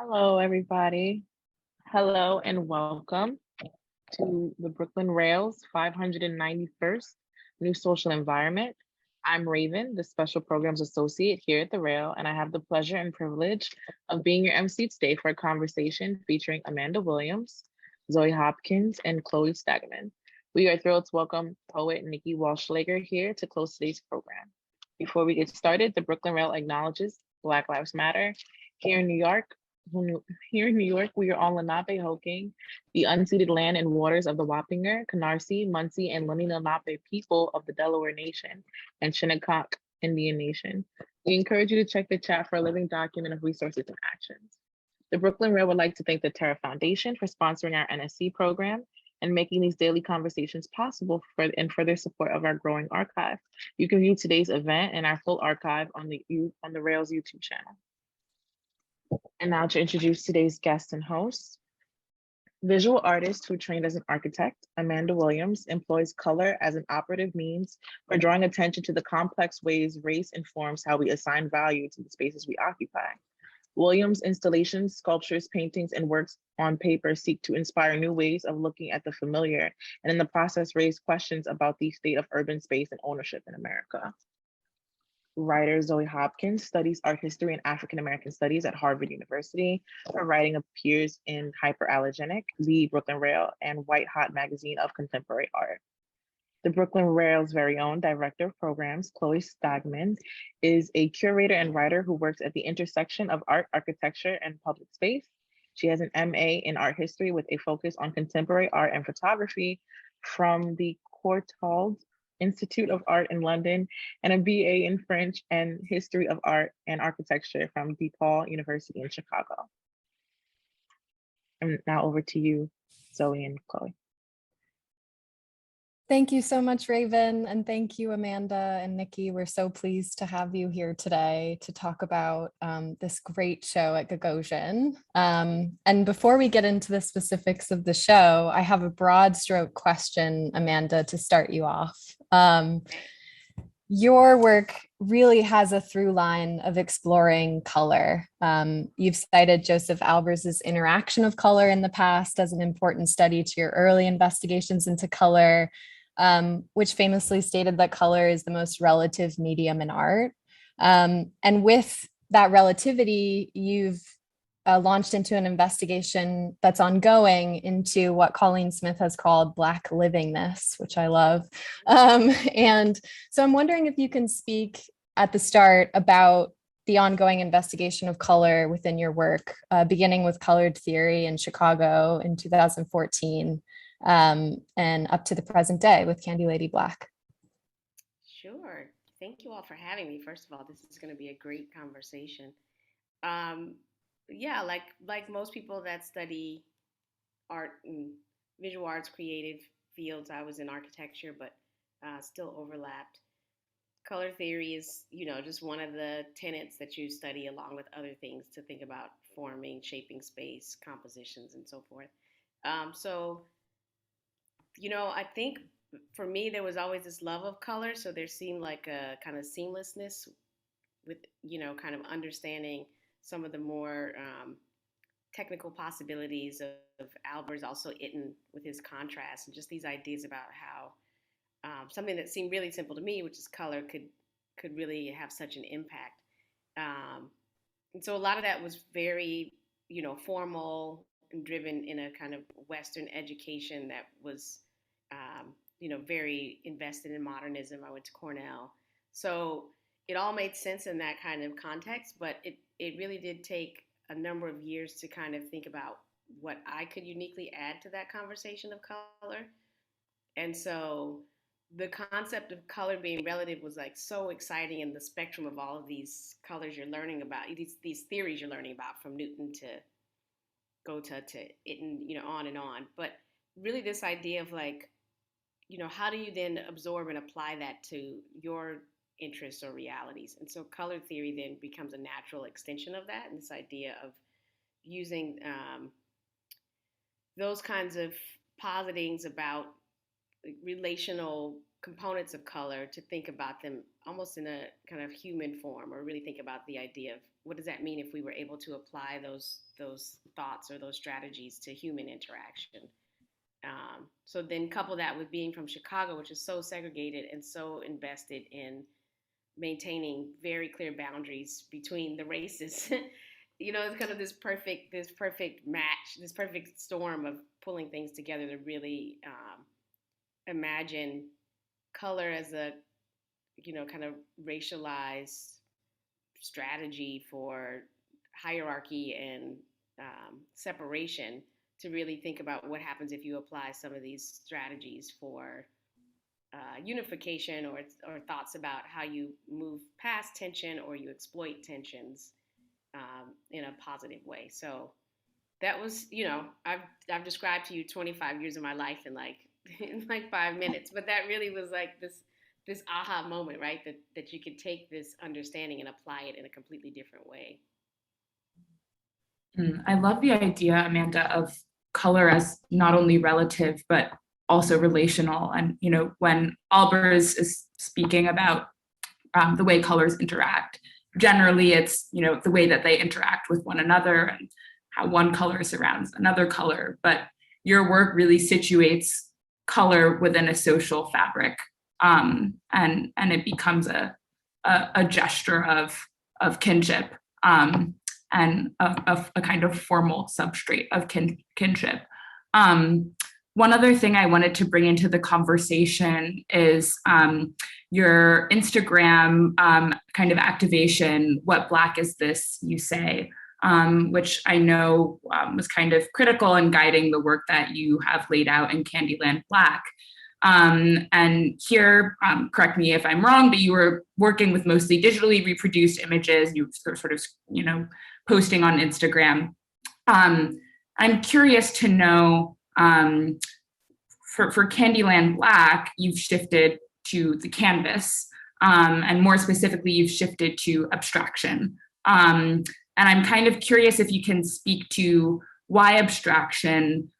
Hello, everybody. Hello and welcome to the Brooklyn Rails 591st New Social Environment. I'm Raven, the Special Programs Associate here at the Rail, and I have the pleasure and privilege of being your MC today for a conversation featuring Amanda Williams, Zoë Hopkins, and Chloe Stagaman. We are thrilled to welcome poet Nikki Wallschlaeger here to close today's program. Before we get started, the Brooklyn Rail acknowledges Black Lives Matter. Here in New York, here in New York, we are on Lenape-Hoking, the unceded land and waters of the Wapinger, Canarsie, Munsee, and Lenni Lenape people of the Delaware Nation and Shinnecock Indian Nation. We encourage you to check the chat for a living document of resources and actions. The Brooklyn Rail would like to thank the Terra Foundation for sponsoring our NSE program and making these daily conversations possible and further support of our growing archive. You can view today's event and our full archive on the Rails YouTube channel. And now to introduce today's guest and host. Visual artist who trained as an architect, Amanda Williams employs color as an operative means for drawing attention to the complex ways race informs how we assign value to the spaces we occupy. Williams' installations, sculptures, paintings, and works on paper seek to inspire new ways of looking at the familiar, and in the process raise questions about the state of urban space and ownership in America. Writer Zoe Hopkins studies art history and African American studies at Harvard University. Her writing appears in Hyperallergenic, The Brooklyn Rail, and White Hot Magazine of Contemporary Art. The Brooklyn Rail's very own director of programs, Chloe Stagaman, is a curator and writer who works at the intersection of art, architecture, and public space. She has an MA in art history with a focus on contemporary art and photography from the Courtauld Institute of Art in London, and a BA in French and History of Art and Architecture from DePaul University in Chicago. And now over to you, Zoe and Chloe. Thank you so much, Raven, and thank you, Amanda and Nikki. We're so pleased to have you here today to talk about this great show at Gagosian. And before we get into the specifics of the show, I have a broad stroke question, Amanda, to start you off. Your work really has a through line of exploring color. You've cited Joseph Albers' interaction of color in the past as an important study to your early investigations into color, which famously stated that color is the most relative medium in art. And with that relativity, you've launched into an investigation that's ongoing into what Colleen Smith has called Black livingness, which I love. And so I'm wondering if you can speak at the start about the ongoing investigation of color within your work, beginning with colored theory in Chicago in 2014, and up to the present day with Candy Lady Black. Sure. Thank you all for having me. First of all, this is going to be a great conversation. Yeah, like most people that study art and visual arts, creative fields, I was in architecture, but still overlapped. Color theory is, just one of the tenets that you study along with other things to think about forming, shaping space, compositions, and so forth. So, I think for me, there was always this love of color. So there seemed like a kind of seamlessness with, kind of understanding some of the more technical possibilities of Albers, also Itten with his contrast, and just these ideas about how something that seemed really simple to me, which is color, could really have such an impact. And so a lot of that was very, formal and driven in a kind of Western education that was, very invested in modernism. I went to Cornell. So it all made sense in that kind of context, but it really did take a number of years to kind of think about what I could uniquely add to that conversation of color. And so the concept of color being relative was like so exciting in the spectrum of all of these colors you're learning about, these theories you're learning about, from Newton to Goethe to Itten, on and on. But really this idea of like, how do you then absorb and apply that to your interests or realities? And so color theory then becomes a natural extension of that, and this idea of using those kinds of positings about relational components of color to think about them almost in a kind of human form, or really think about the idea of what does that mean if we were able to apply those thoughts or those strategies to human interaction. So then couple that with being from Chicago, which is so segregated and so invested in maintaining very clear boundaries between the races. It's kind of this perfect match, this perfect storm of pulling things together to really imagine color as a, kind of racialized strategy for hierarchy and separation, to really think about what happens if you apply some of these strategies for unification, or thoughts about how you move past tension or you exploit tensions in a positive way. So that was, I've described to you 25 years of my life in like in like 5 minutes, but that really was like this aha moment, right? That you could take this understanding and apply it in a completely different way. I love the idea, Amanda, of color as not only relative, but also relational. And, when Albers is speaking about the way colors interact, generally it's, the way that they interact with one another and how one color surrounds another color. But your work really situates color within a social fabric. And it becomes a gesture of kinship, and of a kind of formal substrate of kinship. One other thing I wanted to bring into the conversation is your Instagram kind of activation, "What Black is this, you say?" Which I know was kind of critical in guiding the work that you have laid out in Candyland Black. And here, correct me if I'm wrong, but you were working with mostly digitally reproduced images. You were sort of, posting on Instagram. I'm curious to know, for Candyland Black, you've shifted to the canvas, and more specifically, you've shifted to abstraction. And I'm kind of curious if you can speak to why abstraction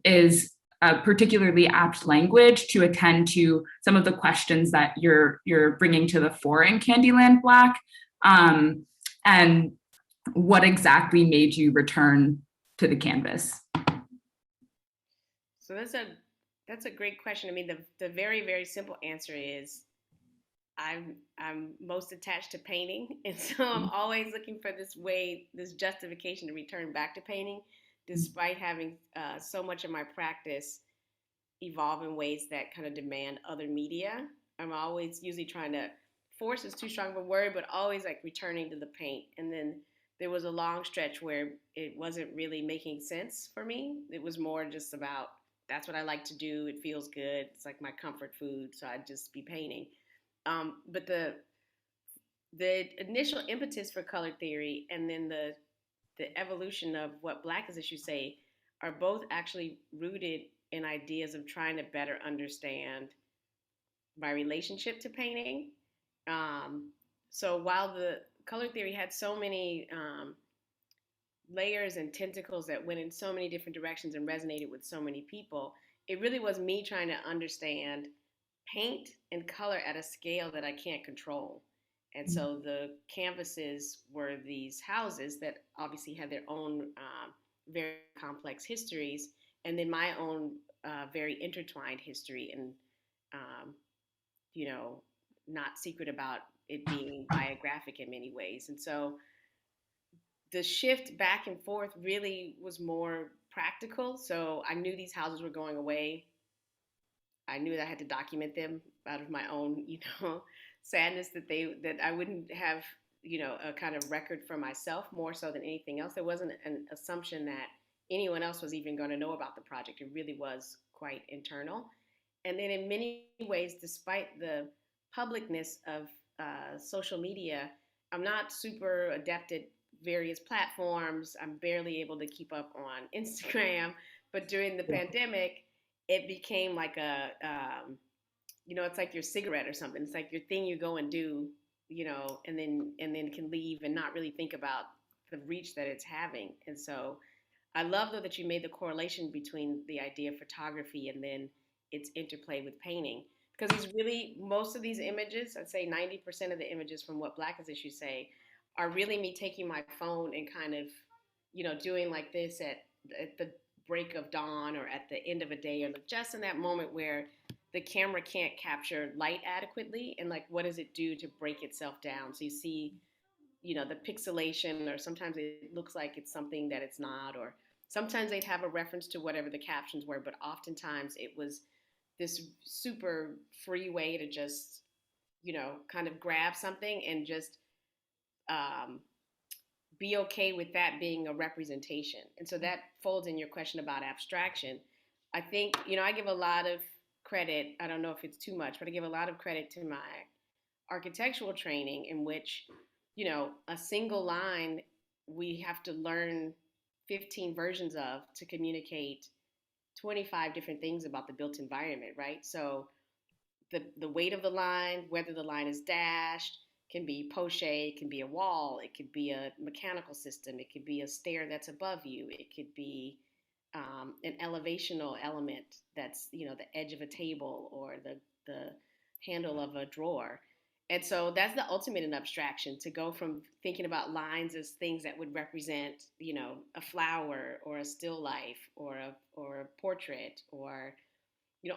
is a particularly apt language to attend to some of the questions that you're bringing to the fore in Candyland Black, and what exactly made you return to the canvas? So that's a great question. I mean, the very, very simple answer is I'm most attached to painting, and so I'm always looking for this justification to return back to painting, despite having so much of my practice evolve in ways that kind of demand other media. I'm always usually trying to, force is too strong of a word, but always like returning to the paint. And then there was a long stretch where it wasn't really making sense for me. It was more just about, that's what I like to do. It feels good. It's like my comfort food. So I'd just be painting. But the initial impetus for color theory, and then the evolution of what Black is, as you say, are both actually rooted in ideas of trying to better understand my relationship to painting. So while the color theory had so many layers and tentacles that went in so many different directions and resonated with so many people, it really was me trying to understand paint and color at a scale that I can't control. And so the canvases were these houses that obviously had their own very complex histories, and then my own very intertwined history, and not secret about it being biographic in many ways. And so the shift back and forth really was more practical. So I knew these houses were going away. I knew that I had to document them out of my own, sadness that I wouldn't have, a kind of record for myself more so than anything else. There wasn't an assumption that anyone else was even going to know about the project. It really was quite internal. And then in many ways, despite the publicness of social media, I'm not super adept at various platforms. I'm barely able to keep up on Instagram. But during the pandemic, it became like it's like your cigarette or something. It's like your thing you go and do, and then can leave and not really think about the reach that it's having. And so I love, though, that you made the correlation between the idea of photography and then its interplay with painting, because he's really, most of these images, I'd say 90% of the images from what Black is Issue say are really me taking my phone and kind of, doing like this at the break of dawn or at the end of a day, or just in that moment where the camera can't capture light adequately, and like what does it do to break itself down. So you see, the pixelation, or sometimes it looks like it's something that it's not, or sometimes they'd have a reference to whatever the captions were, but oftentimes it was this super free way to just, kind of grab something and just um, be okay with that being a representation. And so that folds in your question about abstraction. I think, I give a lot of credit, I don't know if it's too much, but I give a lot of credit to my architectural training, in which, a single line we have to learn 15 versions of to communicate 25 different things about the built environment, right? So the weight of the line, whether the line is dashed, can be poche, it can be a wall, it could be a mechanical system, it could be a stair that's above you, it could be an elevational element that's, the edge of a table, or the handle of a drawer. And so that's the ultimate in abstraction, to go from thinking about lines as things that would represent, a flower or a still life or a portrait, or,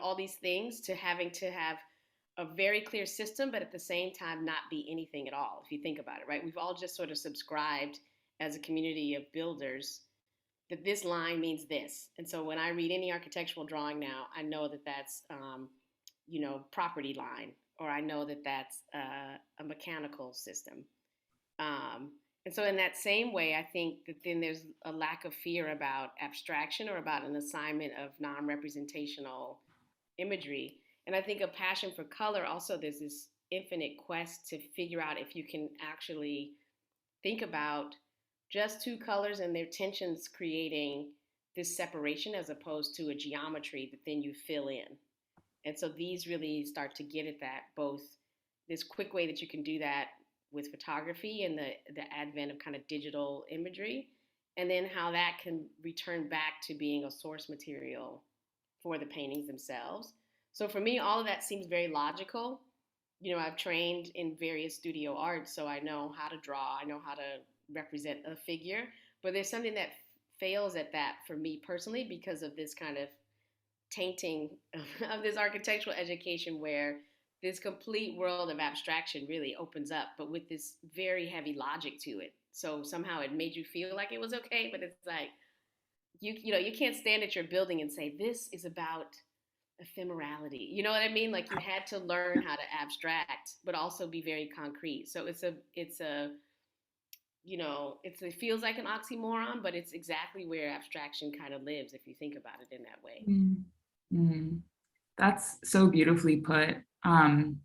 all these things, to having to have a very clear system, but at the same time not be anything at all, if you think about it, right? We've all just sort of subscribed as a community of builders that this line means this. And so when I read any architectural drawing now, I know that that's, property line, or I know that that's a mechanical system. And so in that same way, I think that then there's a lack of fear about abstraction, or about an assignment of non-representational imagery. And I think a passion for color also, there's this infinite quest to figure out if you can actually think about just two colors and their tensions creating this separation, as opposed to a geometry that then you fill in. And so these really start to get at that, both this quick way that you can do that with photography and the advent of kind of digital imagery, and then how that can return back to being a source material for the paintings themselves. So for me, all of that seems very logical. I've trained in various studio arts, so I know how to draw, I know how to represent a figure, but there's something that fails at that for me personally, because of this kind of tainting of this architectural education, where this complete world of abstraction really opens up, but with this very heavy logic to it. So somehow it made you feel like it was okay, but it's like, you can't stand at your building and say, this is about ephemerality. You know what I mean? Like, you had to learn how to abstract, but also be very concrete. So it feels like an oxymoron, but it's exactly where abstraction kind of lives, if you think about it in that way. Mm-hmm. That's so beautifully put. And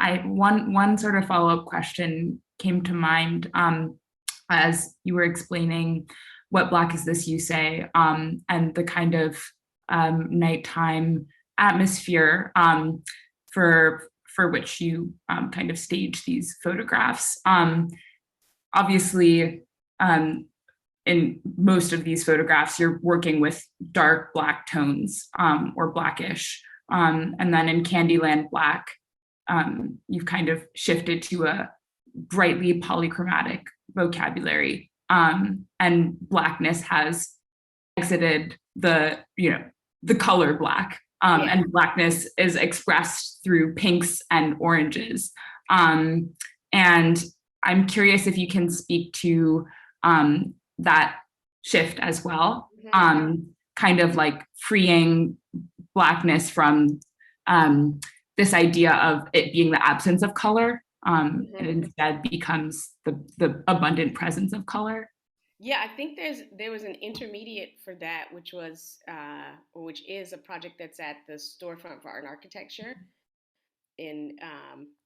one sort of follow-up question came to mind as you were explaining what Black is This You Say, and the kind of nighttime atmosphere for which you kind of stage these photographs. Obviously, in most of these photographs, you're working with dark Black tones, or Blackish. And then in Candyland Black, you've kind of shifted to a brightly polychromatic vocabulary. And Blackness has exited the color Black. And Blackness is expressed through pinks and oranges. And I'm curious if you can speak to that shift as well, kind of like freeing Blackness from this idea of it being the absence of color, and instead becomes the abundant presence of color. Yeah, I think there was an intermediate for that, which is a project that's at the Storefront for Art and Architecture in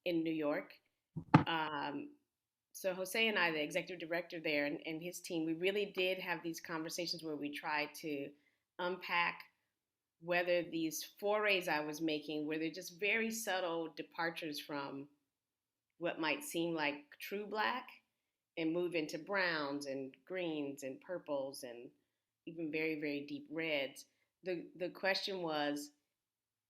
New York. So Jose and I, the executive director there, and his team, we really did have these conversations where we tried to unpack whether these forays I was making, were they just very subtle departures from what might seem like true Black, and move into browns and greens and purples and even very, very deep reds. The question was,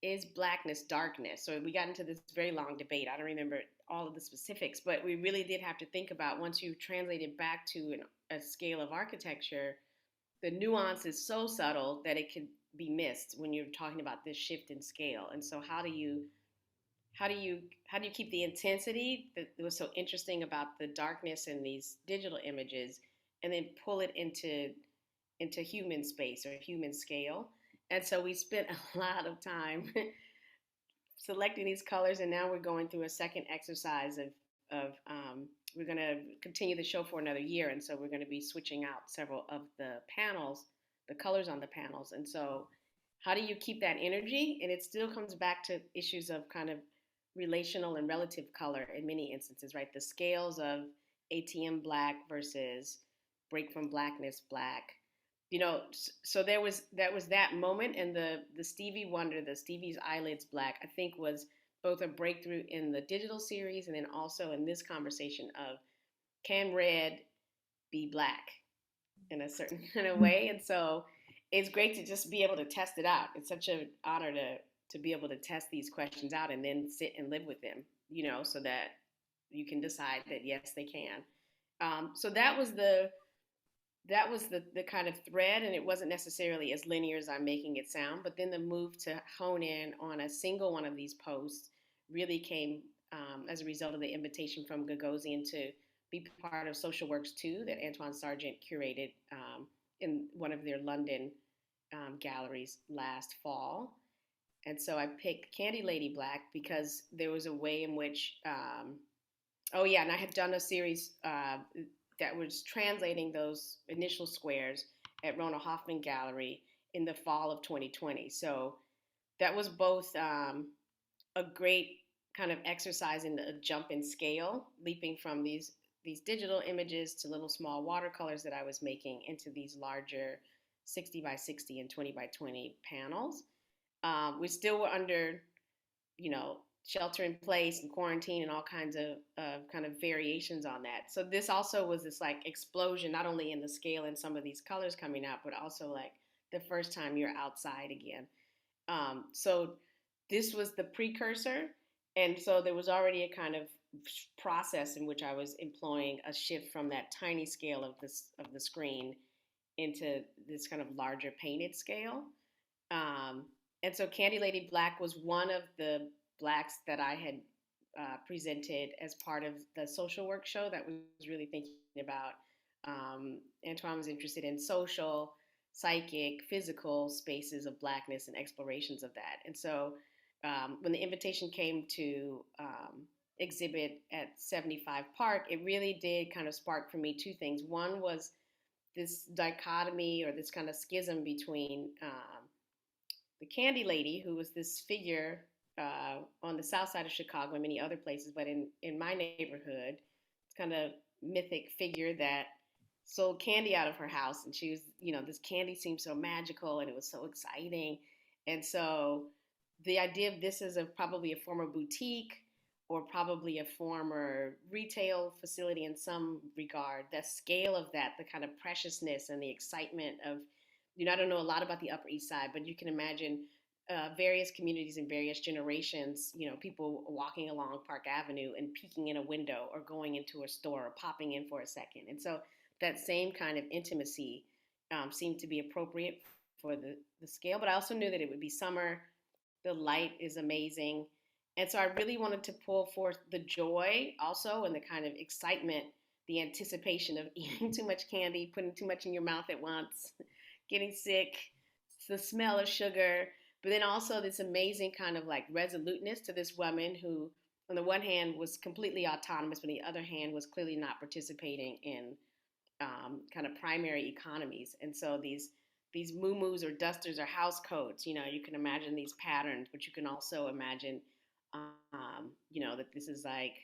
is blackness darkness? So we got into this very long debate. I don't remember all of the specifics, but we really did have to think about, once you translate it back to a scale of architecture, the nuance is so subtle that it can be missed when you're talking about this shift in scale. And so how do you keep the intensity that was so interesting about the darkness in these digital images, and then pull it into human space or human scale? And so we spent a lot of time selecting these colors, and now we're going through a second exercise of we're going to continue the show for another year, and so we're going to be switching out several of the panels, the colors on the panels. And so how do you keep that energy? And it still comes back to issues of kind of relational and relative color in many instances, right? The scales of ATM black versus break from blackness black. So that was that moment, and the Stevie Wonder, the Stevie's Eyelids Black, I think was both a breakthrough in the digital series and then also in this conversation of, can red be black in a certain kind of way? And so it's great to just be able to test it out. It's such an honor to be able to test these questions out and then sit and live with them, so that you can decide that yes, they can. So that was the kind of thread, and it wasn't necessarily as linear as I'm making it sound. But then the move to hone in on a single one of these posts really came as a result of the invitation from Gagosian to be part of Social Works 2 that Antoine Sargent curated in one of their London galleries last fall. And so I picked Candy Lady Black because there was a way in which, and I had done a series that was translating those initial squares at Rona Hoffman Gallery in the fall of 2020. So that was both a great kind of exercise in a jump in scale, leaping from these digital images to little small watercolors that I was making into these larger 60 by 60 and 20 by 20 panels. We still were under, shelter in place and quarantine and all kinds of kind of variations on that. So this also was this like explosion, not only in the scale and some of these colors coming out, but also like the first time you're outside again. So this was the precursor. And so there was already a kind of process in which I was employing a shift from that tiny scale of the screen into this kind of larger painted scale. And so Candy Lady Black was one of the blacks that I had presented as part of the social work show that was really thinking about. Antoine was interested in social, psychic, physical spaces of blackness and explorations of that. And so when the invitation came to exhibit at 75 Park, it really did kind of spark for me two things. One was this dichotomy or this kind of schism between the Candy Lady, who was this figure on the south side of Chicago and many other places, but in my neighborhood, it's kind of mythic figure that sold candy out of her house. And she was, this candy seemed so magical and it was so exciting. And so the idea of this as probably a former boutique or probably a former retail facility in some regard, the scale of that, the kind of preciousness and the excitement of, I don't know a lot about the Upper East Side, but you can imagine various communities and various generations, people walking along Park Avenue and peeking in a window or going into a store or popping in for a second. And so that same kind of intimacy seemed to be appropriate for the scale, but I also knew that it would be summer. The light is amazing. And so I really wanted to pull forth the joy also and the kind of excitement, the anticipation of eating too much candy, putting too much in your mouth at once, getting sick, the smell of sugar, but then also this amazing kind of like resoluteness to this woman who, on the one hand, was completely autonomous, but on the other hand, was clearly not participating in kind of primary economies. And so these muumuus or dusters or house coats, you can imagine these patterns, but you can also imagine, that this is like,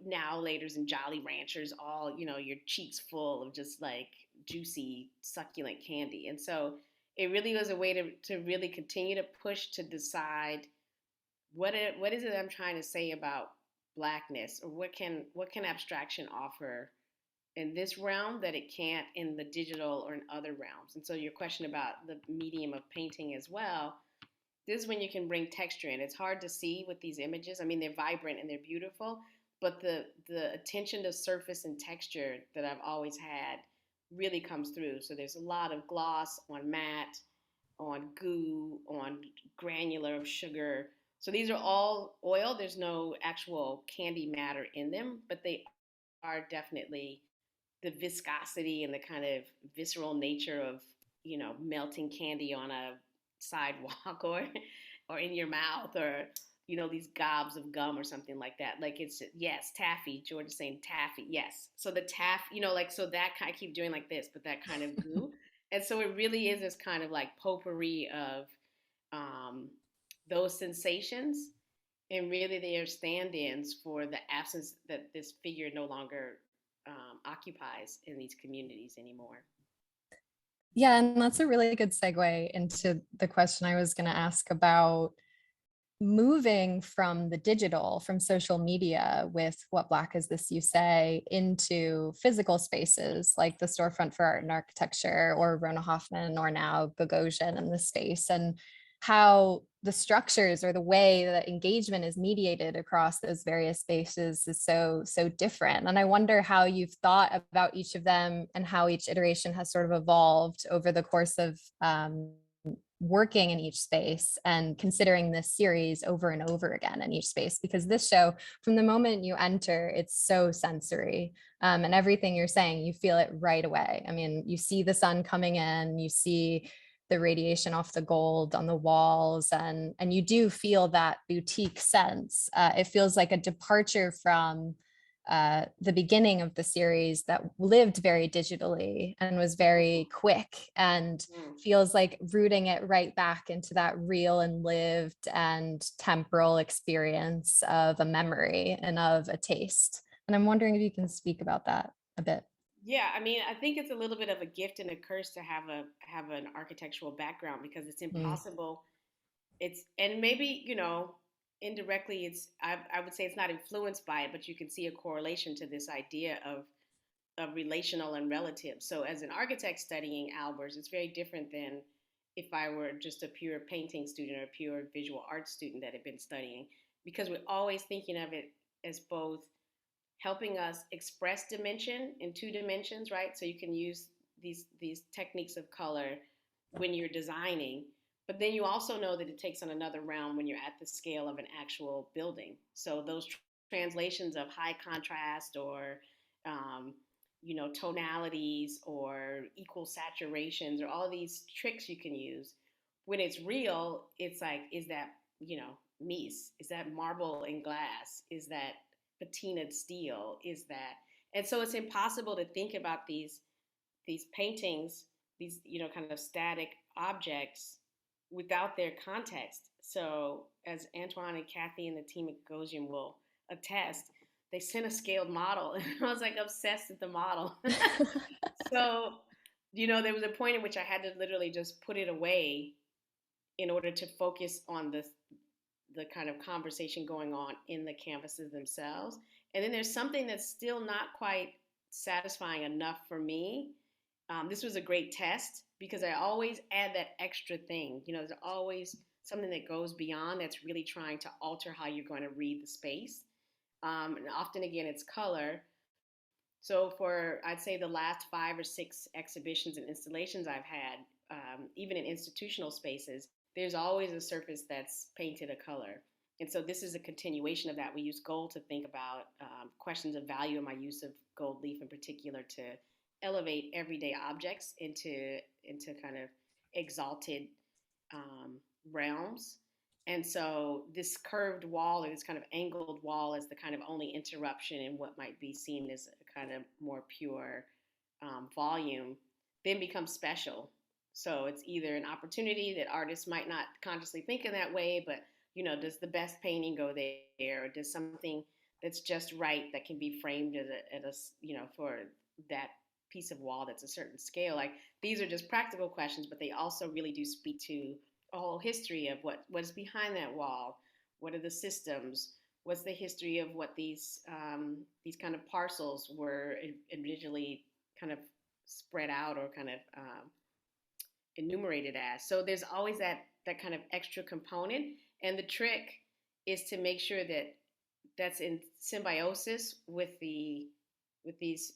now laters and Jolly Ranchers, all, your cheeks full of just like juicy, succulent candy. And so it really was a way to really continue to push to decide what is it I'm trying to say about blackness, or what can abstraction offer in this realm that it can't in the digital or in other realms. And so your question about the medium of painting as well, this is when you can bring texture in. It's hard to see with these images. I mean, they're vibrant and they're beautiful, but the attention to surface and texture that I've always had really comes through. So there's a lot of gloss on matte, on goo, on granular sugar. So these are all oil. There's no actual candy matter in them, but they are definitely the viscosity and the kind of visceral nature of, melting candy on a sidewalk or in your mouth, or these gobs of gum or something like that. Like, it's, yes, taffy. George is saying taffy. Yes. So the like, so that kind, I keep doing like this, but that kind of goo. And so it really is this kind of like potpourri of um, those sensations, and really they are stand-ins for the absence that this figure no longer occupies in these communities anymore. Yeah, and that's a really good segue into the question I was going to ask about moving from the digital, from social media with What Black Is This You Say, into physical spaces like the Storefront for Art and Architecture, or Rona Hoffman, or now Gagosian in this space, and how the structures or the way that engagement is mediated across those various spaces is so different. And I wonder how you've thought about each of them and how each iteration has sort of evolved over the course of working in each space and considering this series over and over again in each space, because this show, from the moment you enter, it's so sensory, and everything you're saying, you feel it right away. I mean, you see the sun coming in, you see the radiation off the gold on the walls, and you do feel that boutique sense. It feels like a departure from the beginning of the series that lived very digitally and was very quick, and feels like rooting it right back into that real and lived and temporal experience of a memory and of a taste. And I'm wondering if you can speak about that a bit. Yeah, I mean, I think it's a little bit of a gift and a curse to have an architectural background, because it's impossible. And maybe, indirectly, I would say it's not influenced by it, but you can see a correlation to this idea of relational and relative. So as an architect studying Albers, it's very different than if I were just a pure painting student or a pure visual arts student that had been studying, because we're always thinking of it as both helping us express dimension in 2 dimensions, right? So you can use these techniques of color when you're designing, but then you also know that it takes on another realm when you're at the scale of an actual building. So those translations of high contrast, or tonalities, or equal saturations, or all these tricks you can use. When it's real, it's like, is that, mies? Is that marble and glass? Is that patinaed steel? Is that? And so it's impossible to think about these paintings, these, kind of static objects, without their context. So as Antoine and Kathy and the team at Gagosian will attest, they sent a scaled model, and I was like obsessed with the model. So, there was a point in which I had to literally just put it away in order to focus on the kind of conversation going on in the canvases themselves. And then there's something that's still not quite satisfying enough for me. This was a great test, because I always add that extra thing. There's always something that goes beyond, that's really trying to alter how you're going to read the space. And often, again, it's color. So for, I'd say, the last 5 or 6 exhibitions and installations I've had, even in institutional spaces, there's always a surface that's painted a color. And so this is a continuation of that. We use gold to think about questions of value, and my use of gold leaf in particular to elevate everyday objects into kind of exalted realms. And so this curved wall, or this kind of angled wall, is the kind of only interruption in what might be seen as a kind of more pure volume, then becomes special. So it's either an opportunity that artists might not consciously think in that way, but does the best painting go there, or does something that's just right that can be framed at a for that piece of wall that's a certain scale? Like, these are just practical questions, but they also really do speak to a whole history of what is behind that wall. What are the systems? What's the history of what these kind of parcels were originally kind of spread out, or kind of enumerated as? So there's always that kind of extra component. And the trick is to make sure that that's in symbiosis with these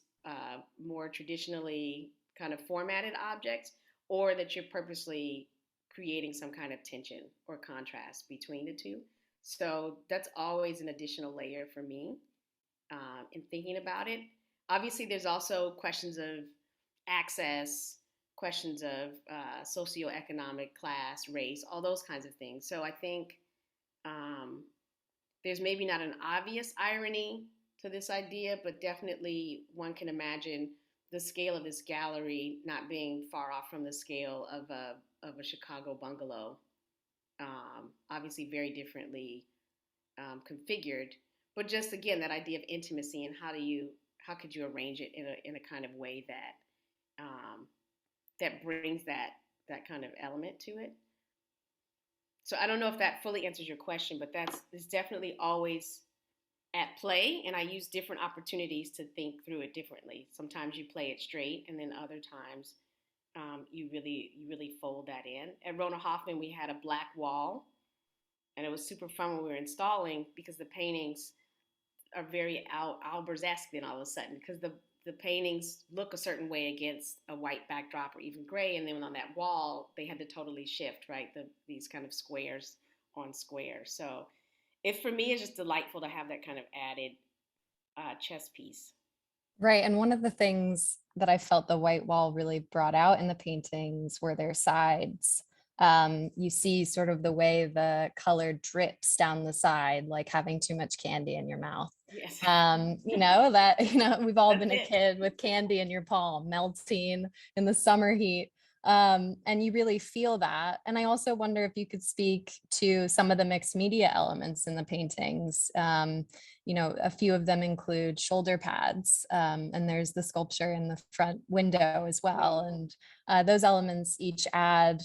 more traditionally kind of formatted objects, or that you're purposely creating some kind of tension or contrast between the two. So that's always an additional layer for me in thinking about it. Obviously, there's also questions of access, questions of socioeconomic class, race, all those kinds of things. So I think there's maybe not an obvious irony to this idea, but definitely one can imagine the scale of this gallery not being far off from the scale of a Chicago bungalow. Obviously, very differently configured, but just again that idea of intimacy and how could you arrange it in a kind of way that that brings that kind of element to it. So I don't know if that fully answers your question, but it's definitely always at play, and I use different opportunities to think through it differently. Sometimes you play it straight, and then other times you really fold that in. At Rona Hoffman, we had a black wall, and it was super fun when we were installing because the paintings are very Albers-esque then all of a sudden, because the paintings look a certain way against a white backdrop or even gray, and then on that wall they had to totally shift, right? These kind of squares on squares. So it for me is just delightful to have that kind of added chess piece. Right. And one of the things that I felt the white wall really brought out in the paintings were their sides. You see sort of the way the color drips down the side, like having too much candy in your mouth. Yes. We've all been a it. kid with candy in your palm, melting in the summer heat. And you really feel that. And I also wonder if you could speak to some of the mixed media elements in the paintings. A few of them include shoulder pads, and there's the sculpture in the front window as well. And those elements each add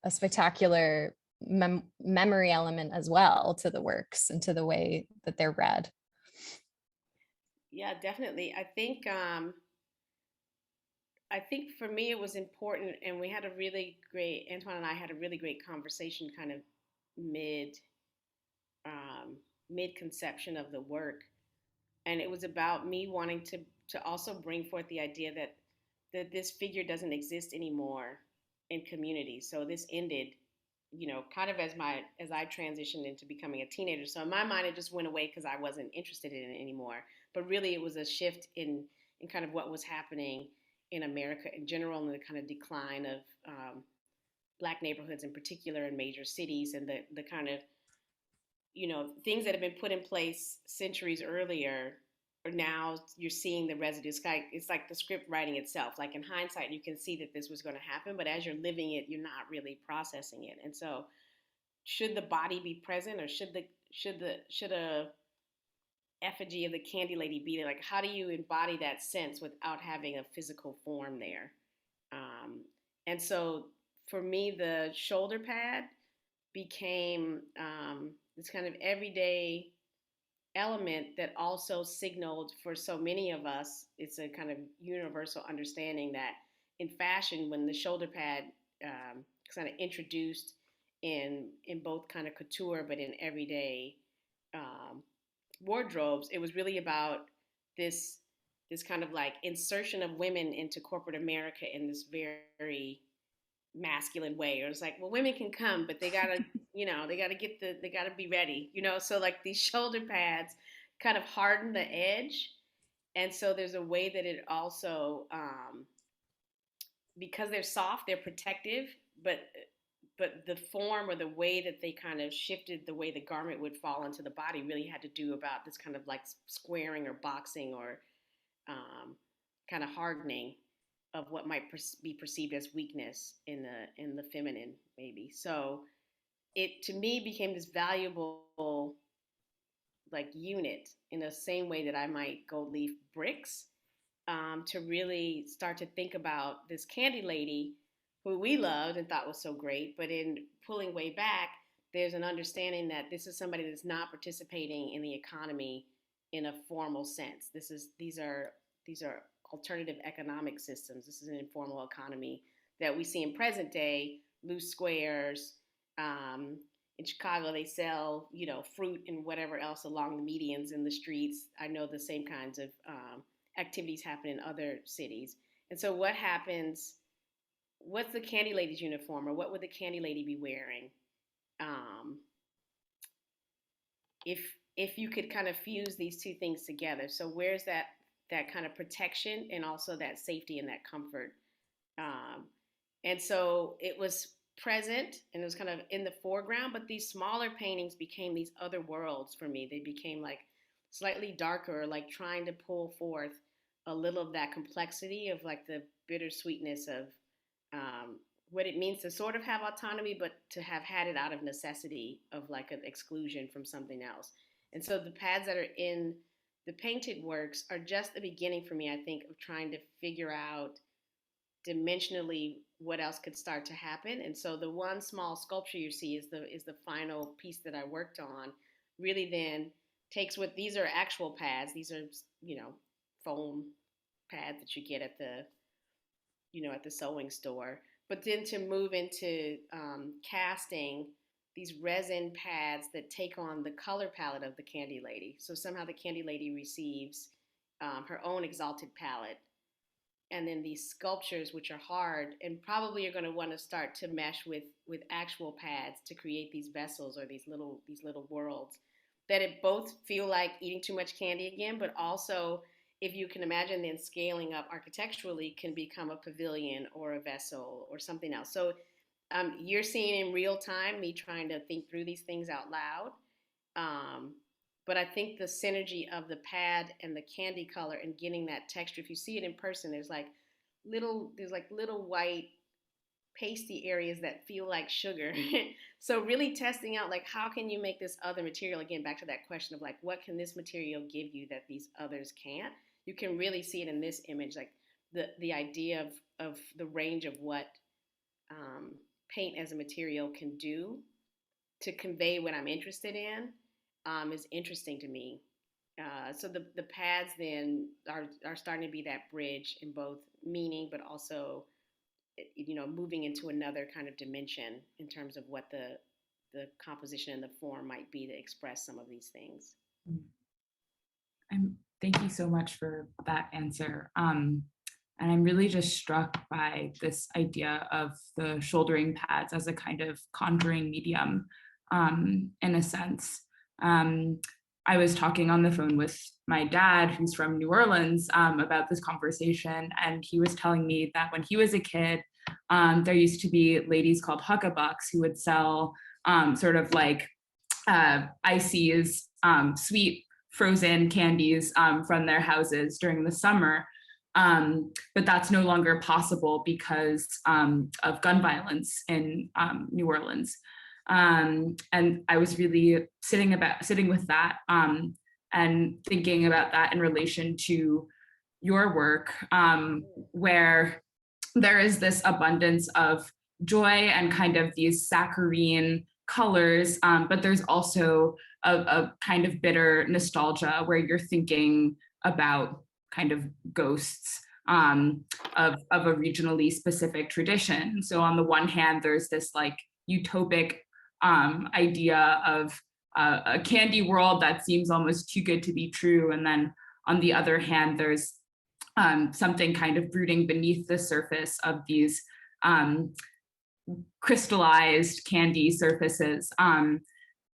a spectacular memory element as well to the works and to the way that they're read. Yeah, definitely. I think for me it was important, and we had Antoine and I had a really great conversation kind of mid conception of the work. And it was about me wanting to also bring forth the idea that this figure doesn't exist anymore in community. So this ended, kind of as I transitioned into becoming a teenager. So in my mind, it just went away because I wasn't interested in it anymore. But really, it was a shift in kind of what was happening in America in general, and the kind of decline of Black neighborhoods in particular in major cities, and the kind of things that have been put in place centuries earlier, or now you're seeing the residues. It's like the script writing itself. Like in hindsight, you can see that this was going to happen, but as you're living it, you're not really processing it. And so, should the body be present, or should a effigy of the candy lady be there? Like, how do you embody that sense without having a physical form there? And so, for me, the shoulder pad became this kind of everyday element that also signaled for so many of us. It's a kind of universal understanding that in fashion, when the shoulder pad kind of introduced in both kind of couture but in everyday wardrobes, it was really about this kind of like insertion of women into corporate America in this very masculine way. Or it's like, well, women can come, but they gotta they gotta be ready, so like these shoulder pads kind of harden the edge. And so there's a way that it also because they're soft, they're protective, but the form or the way that they kind of shifted the way the garment would fall into the body really had to do about this kind of like squaring or boxing or kind of hardening of what might be perceived as weakness in the feminine, maybe. So it to me became this valuable like unit in the same way that I might gold leaf bricks, to really start to think about this candy lady who we loved and thought was so great. But in pulling way back, there's an understanding that this is somebody that's not participating in the economy in a formal sense. These are alternative economic systems. This is an informal economy that we see in present day, loose squares, In Chicago, they sell, fruit and whatever else along the medians in the streets. I know the same kinds of activities happen in other cities. And so what happens, what's the candy lady's uniform, or what would the candy lady be wearing? Um, if you could kind of fuse these two things together. So where's that kind of protection and also that safety and that comfort? And so it was present and it was kind of in the foreground, but these smaller paintings became these other worlds for me. They became like slightly darker, like trying to pull forth a little of that complexity of like the bittersweetness of what it means to sort of have autonomy, but to have had it out of necessity of like an exclusion from something else. And so the pads that are in the painted works are just the beginning for me, I think, of trying to figure out dimensionally what else could start to happen. And so the one small sculpture you see is the final piece that I worked on. Really, then takes what these are actual pads. These are foam pads that you get at the sewing store. But then to move into casting these resin pads that take on the color palette of the Candy Lady. So somehow the Candy Lady receives her own exalted palette, and then these sculptures, which are hard and probably are going to want to start to mesh with actual pads to create these vessels or these little worlds that it both feel like eating too much candy again, but also, if you can imagine, then scaling up architecturally can become a pavilion or a vessel or something else. So you're seeing in real time me trying to think through these things out loud. But I think the synergy of the pad and the candy color and getting that texture, if you see it in person, there's like little white pasty areas that feel like sugar. So really testing out, like, how can you make this other material, again, back to that question of like, what can this material give you that these others can't? You can really see it in this image, like the idea of the range of what paint as a material can do to convey what I'm interested in. Is interesting to me. So the pads then are starting to be that bridge in both meaning, but also, moving into another kind of dimension in terms of what the composition and the form might be to express some of these things. Thank you so much for that answer. And I'm really just struck by this idea of the shouldering pads as a kind of conjuring medium, in a sense. I was talking on the phone with my dad, who's from New Orleans, about this conversation, and he was telling me that when he was a kid, there used to be ladies called huckabucks who would sell sort of like ices, sweet frozen candies from their houses during the summer. But that's no longer possible because of gun violence in New Orleans. And I was really sitting with that and thinking about that in relation to your work, where there is this abundance of joy and kind of these saccharine colors, but there's also a kind of bitter nostalgia where you're thinking about kind of ghosts of a regionally specific tradition. So on the one hand, there's this like utopic idea of a candy world that seems almost too good to be true. And then on the other hand, there's something kind of brooding beneath the surface of these crystallized candy surfaces.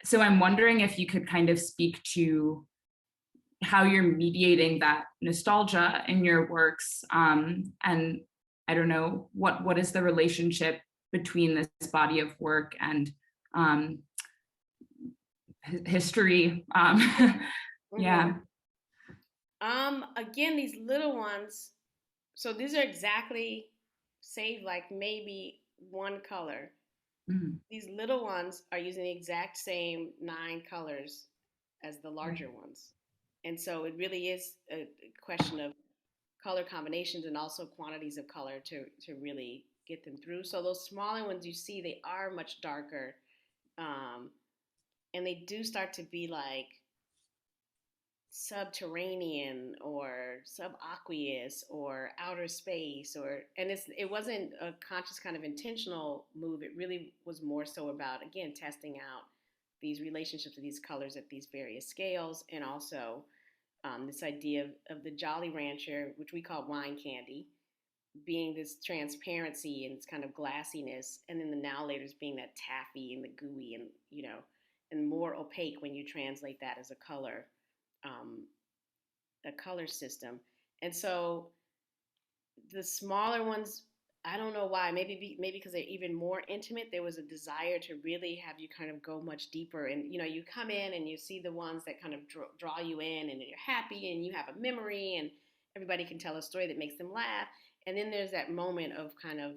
So I'm wondering if you could kind of speak to how you're mediating that nostalgia in your works. And I don't know, what is the relationship between this body of work and history? Yeah. Again, these little ones, so these are exactly, save like maybe one color. Mm-hmm. These little ones are using the exact same 9 colors as the larger ones. And so it really is a question of color combinations and also quantities of color to really get them through. So those smaller ones you see, they are much darker. And they do start to be like subterranean or subaqueous or outer space, or and it wasn't a conscious kind of intentional move. It really was more so about, again, testing out these relationships of these colors at these various scales, and also this idea of the Jolly Rancher, which we call wine candy, being this transparency and this kind of glassiness, and then the now laters being that taffy and the gooey, and and more opaque when you translate that as um, a color system. And so the smaller ones, I don't know why. Maybe because they're even more intimate. There was a desire to really have you kind of go much deeper, and you come in and you see the ones that kind of draw you in, and you're happy, and you have a memory, and everybody can tell a story that makes them laugh. And then there's that moment of kind of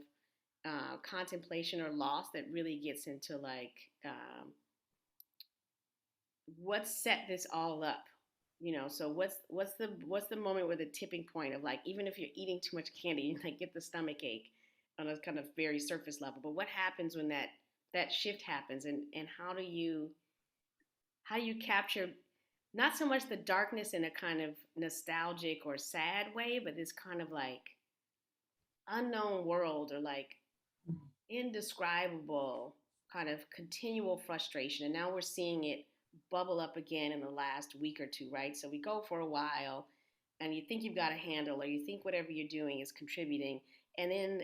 contemplation or loss that really gets into like what set this all up. So what's the moment where the tipping point of, like, even if you're eating too much candy, you like get the stomach ache on a kind of very surface level, but what happens when that shift happens, and how do you capture not so much the darkness in a kind of nostalgic or sad way, but this kind of like unknown world, or like indescribable kind of continual frustration. And now we're seeing it bubble up again in the last week or two, right? So we go for a while and you think you've got a handle, or you think whatever you're doing is contributing. And then,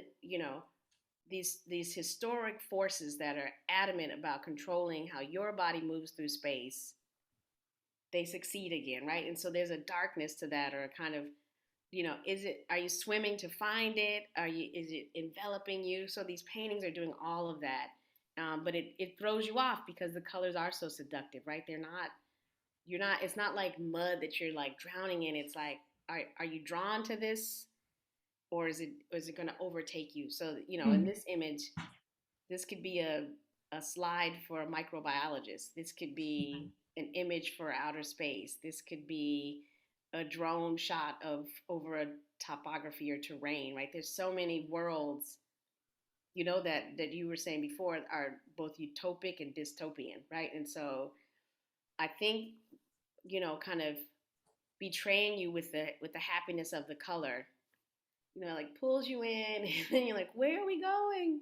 these historic forces that are adamant about controlling how your body moves through space, they succeed again, right? And so there's a darkness to that, or a kind of, are you swimming to find it? Is it enveloping you? So these paintings are doing all of that. But it throws you off because the colors are so seductive, right? It's not like mud that you're like drowning in. It's like, are you drawn to this, or is it going to overtake you? So, in this image, this could be a slide for a microbiologist. This could be an image for outer space. This could be a drone shot of over a topography or terrain, right? There's so many worlds, that you were saying before, are both utopic and dystopian, right? And so I think, kind of betraying you with the happiness of the color, like pulls you in, and then you're like, where are we going?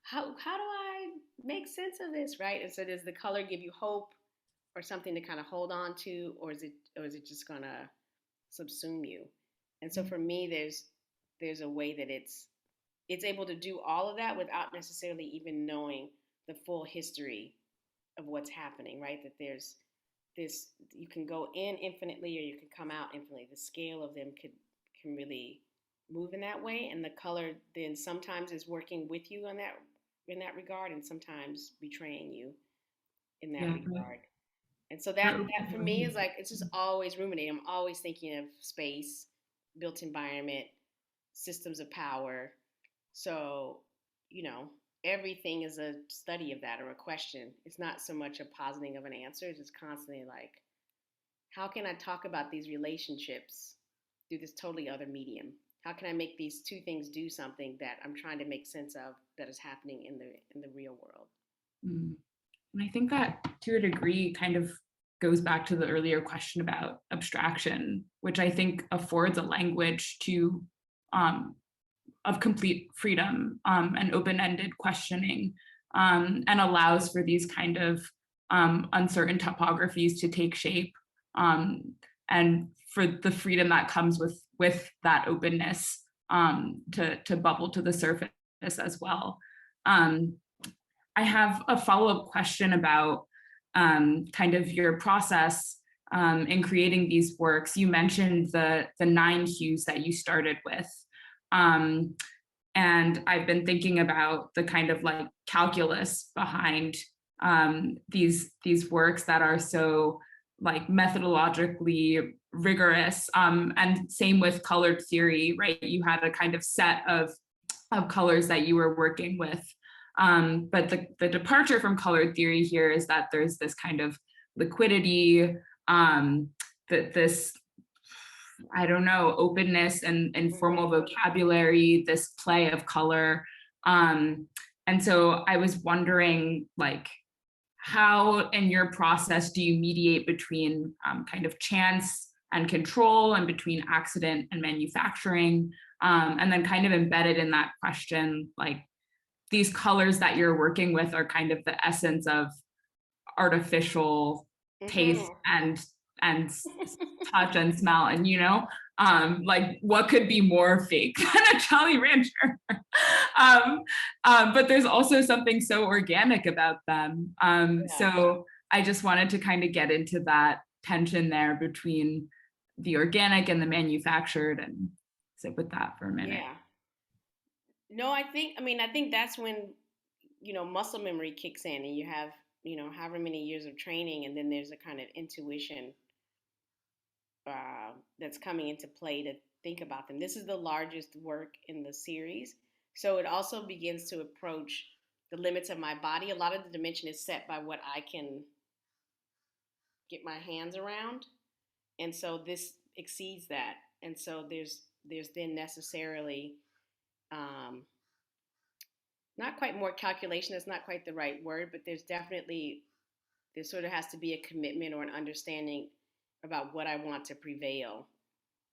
How do I make sense of this, right? And so does the color give you hope or something to kind of hold on to, or is it just gonna subsume you? And so for me, there's a way that it's able to do all of that without necessarily even knowing the full history of what's happening, right? That there's this, you can go in infinitely or you can come out infinitely. The scale of them can really move in that way, and the color then sometimes is working with you in that regard, and sometimes betraying you in that regard. And so that for me is like, it's just always ruminating. I'm always thinking of space, built environment, systems of power. So, everything is a study of that, or a question. It's not so much a positing of an answer. It's just constantly like, how can I talk about these relationships through this totally other medium? How can I make these two things do something that I'm trying to make sense of, that is happening in the real world? Mm. And I think that to a degree kind of goes back to the earlier question about abstraction, which I think affords a language to of complete freedom and open-ended questioning, and allows for these kind of uncertain topographies to take shape, and for the freedom that comes with that openness to bubble to the surface as well. I have a follow-up question about kind of your process in creating these works. You mentioned the 9 hues that you started with. And I've been thinking about the kind of like calculus behind these works that are so like methodologically rigorous, and same with colored theory, right? You had a kind of set of colors that you were working with. But the departure from colored theory here is that there's this kind of liquidity, this, I don't know, openness and informal vocabulary, this play of color. And so I was wondering, like, how in your process do you mediate between kind of chance and control and between accident and manufacturing? And then kind of embedded in that question, like these colors that you're working with are kind of the essence of artificial taste and touch and smell, and like what could be more fake than a Jolly Rancher? But there's also something so organic about them. So I just wanted to kind of get into that tension there between the organic and the manufactured, and sit with that for a minute. Yeah. No, I think that's when, muscle memory kicks in and you have, however many years of training, and then there's a kind of intuition that's coming into play to think about them. This is the largest work in the series. So it also begins to approach the limits of my body. A lot of the dimension is set by what I can get my hands around. And so this exceeds that. And so there's then necessarily not quite more calculation, that's not quite the right word, but there sort of has to be a commitment or an understanding about what I want to prevail.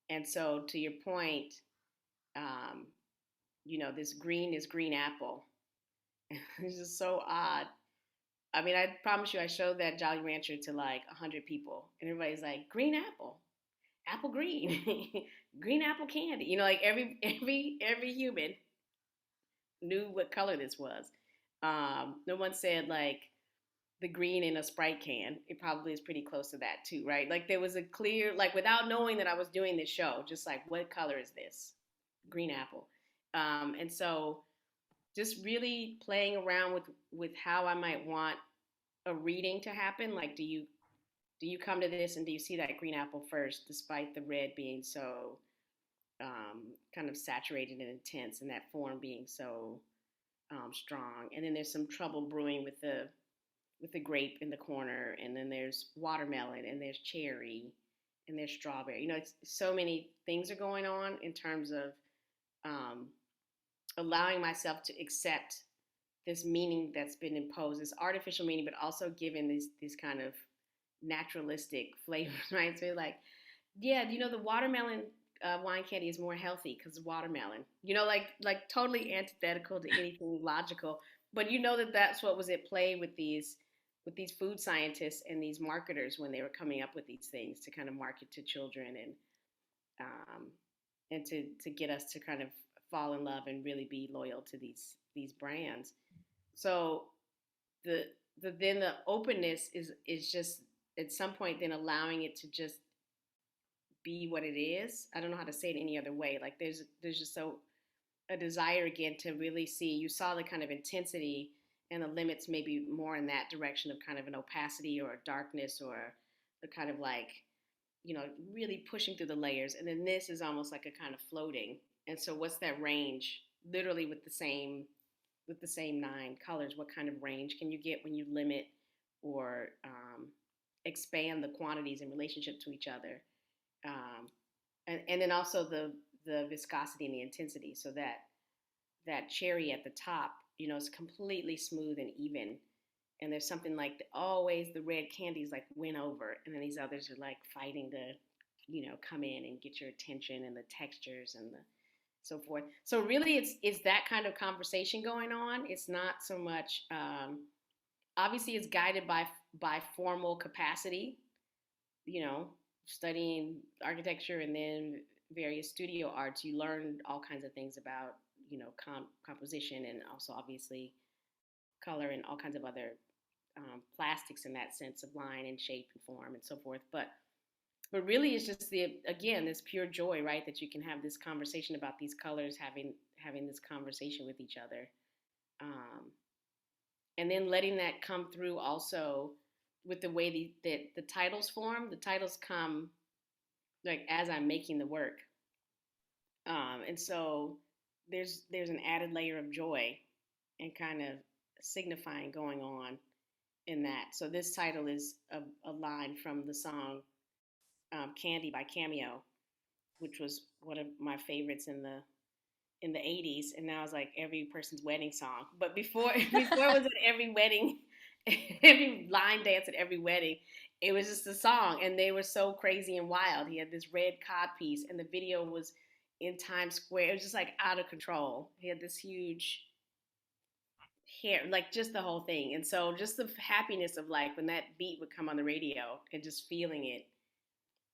And so to your point, this green apple. It's just so odd. I mean, I promise you, I showed that Jolly Rancher to like 100 people, and everybody's like, green apple, apple green, green apple candy. Like every human knew what color this was. No one said like the green in a Sprite can. It probably is pretty close to that too, right? Like there was a clear, like without knowing that I was doing this show, just like what color is this? Green apple. And so just really playing around with how I might want a reading to happen. Like do you come to this and do you see that green apple first, despite the red being so kind of saturated and intense, and that form being so strong? And then there's some trouble brewing with the grape in the corner, and then there's watermelon, and there's cherry, and there's strawberry. It's so many things are going on in terms of allowing myself to accept this meaning that's been imposed, this artificial meaning, but also given these kind of naturalistic flavors, right? So like, yeah, the watermelon wine candy is more healthy because watermelon, like totally antithetical to anything logical. But that's what was at play with these food scientists and these marketers when they were coming up with these things to kind of market to children and to get us to kind of fall in love and really be loyal to these brands. So then the openness is just at some point then allowing it to just be what it is. I don't know how to say it any other way. Like there's just a desire again to really see. You saw the kind of intensity and the limits maybe more in that direction of kind of an opacity or a darkness or the kind of like, really pushing through the layers. And then this is almost like a kind of floating. And so what's that range? Literally with the same 9 colors, what kind of range can you get when you limit or expand the quantities in relationship to each other? And then also the viscosity and the intensity, so that cherry at the top, is completely smooth and even. And there's something like always the red candies like win over, and then these others are like fighting to, come in and get your attention, and the textures and the so forth. So really it's that kind of conversation going on. It's not so much, obviously it's guided by formal capacity, studying architecture and then various studio arts. You learn all kinds of things about, composition, and also obviously color and all kinds of other plastics in that sense of line and shape and form and so forth. But really it's just this pure joy, right? That you can have this conversation about these colors, having this conversation with each other. And then letting that come through also with the way that the titles form. The titles come like as I'm making the work. And so there's an added layer of joy and kind of signifying going on in that. So this title is a line from the song Candy by Cameo, which was one of my favorites in the 80s, and now it's like every person's wedding song. But before it was at every wedding every line dance at every wedding. It was just a song, and they were so crazy and wild. He had this red cod piece, and the video was in Times Square. It was just like out of control. He had this huge hair, like just the whole thing. And so just the happiness of like when that beat would come on the radio and just feeling it,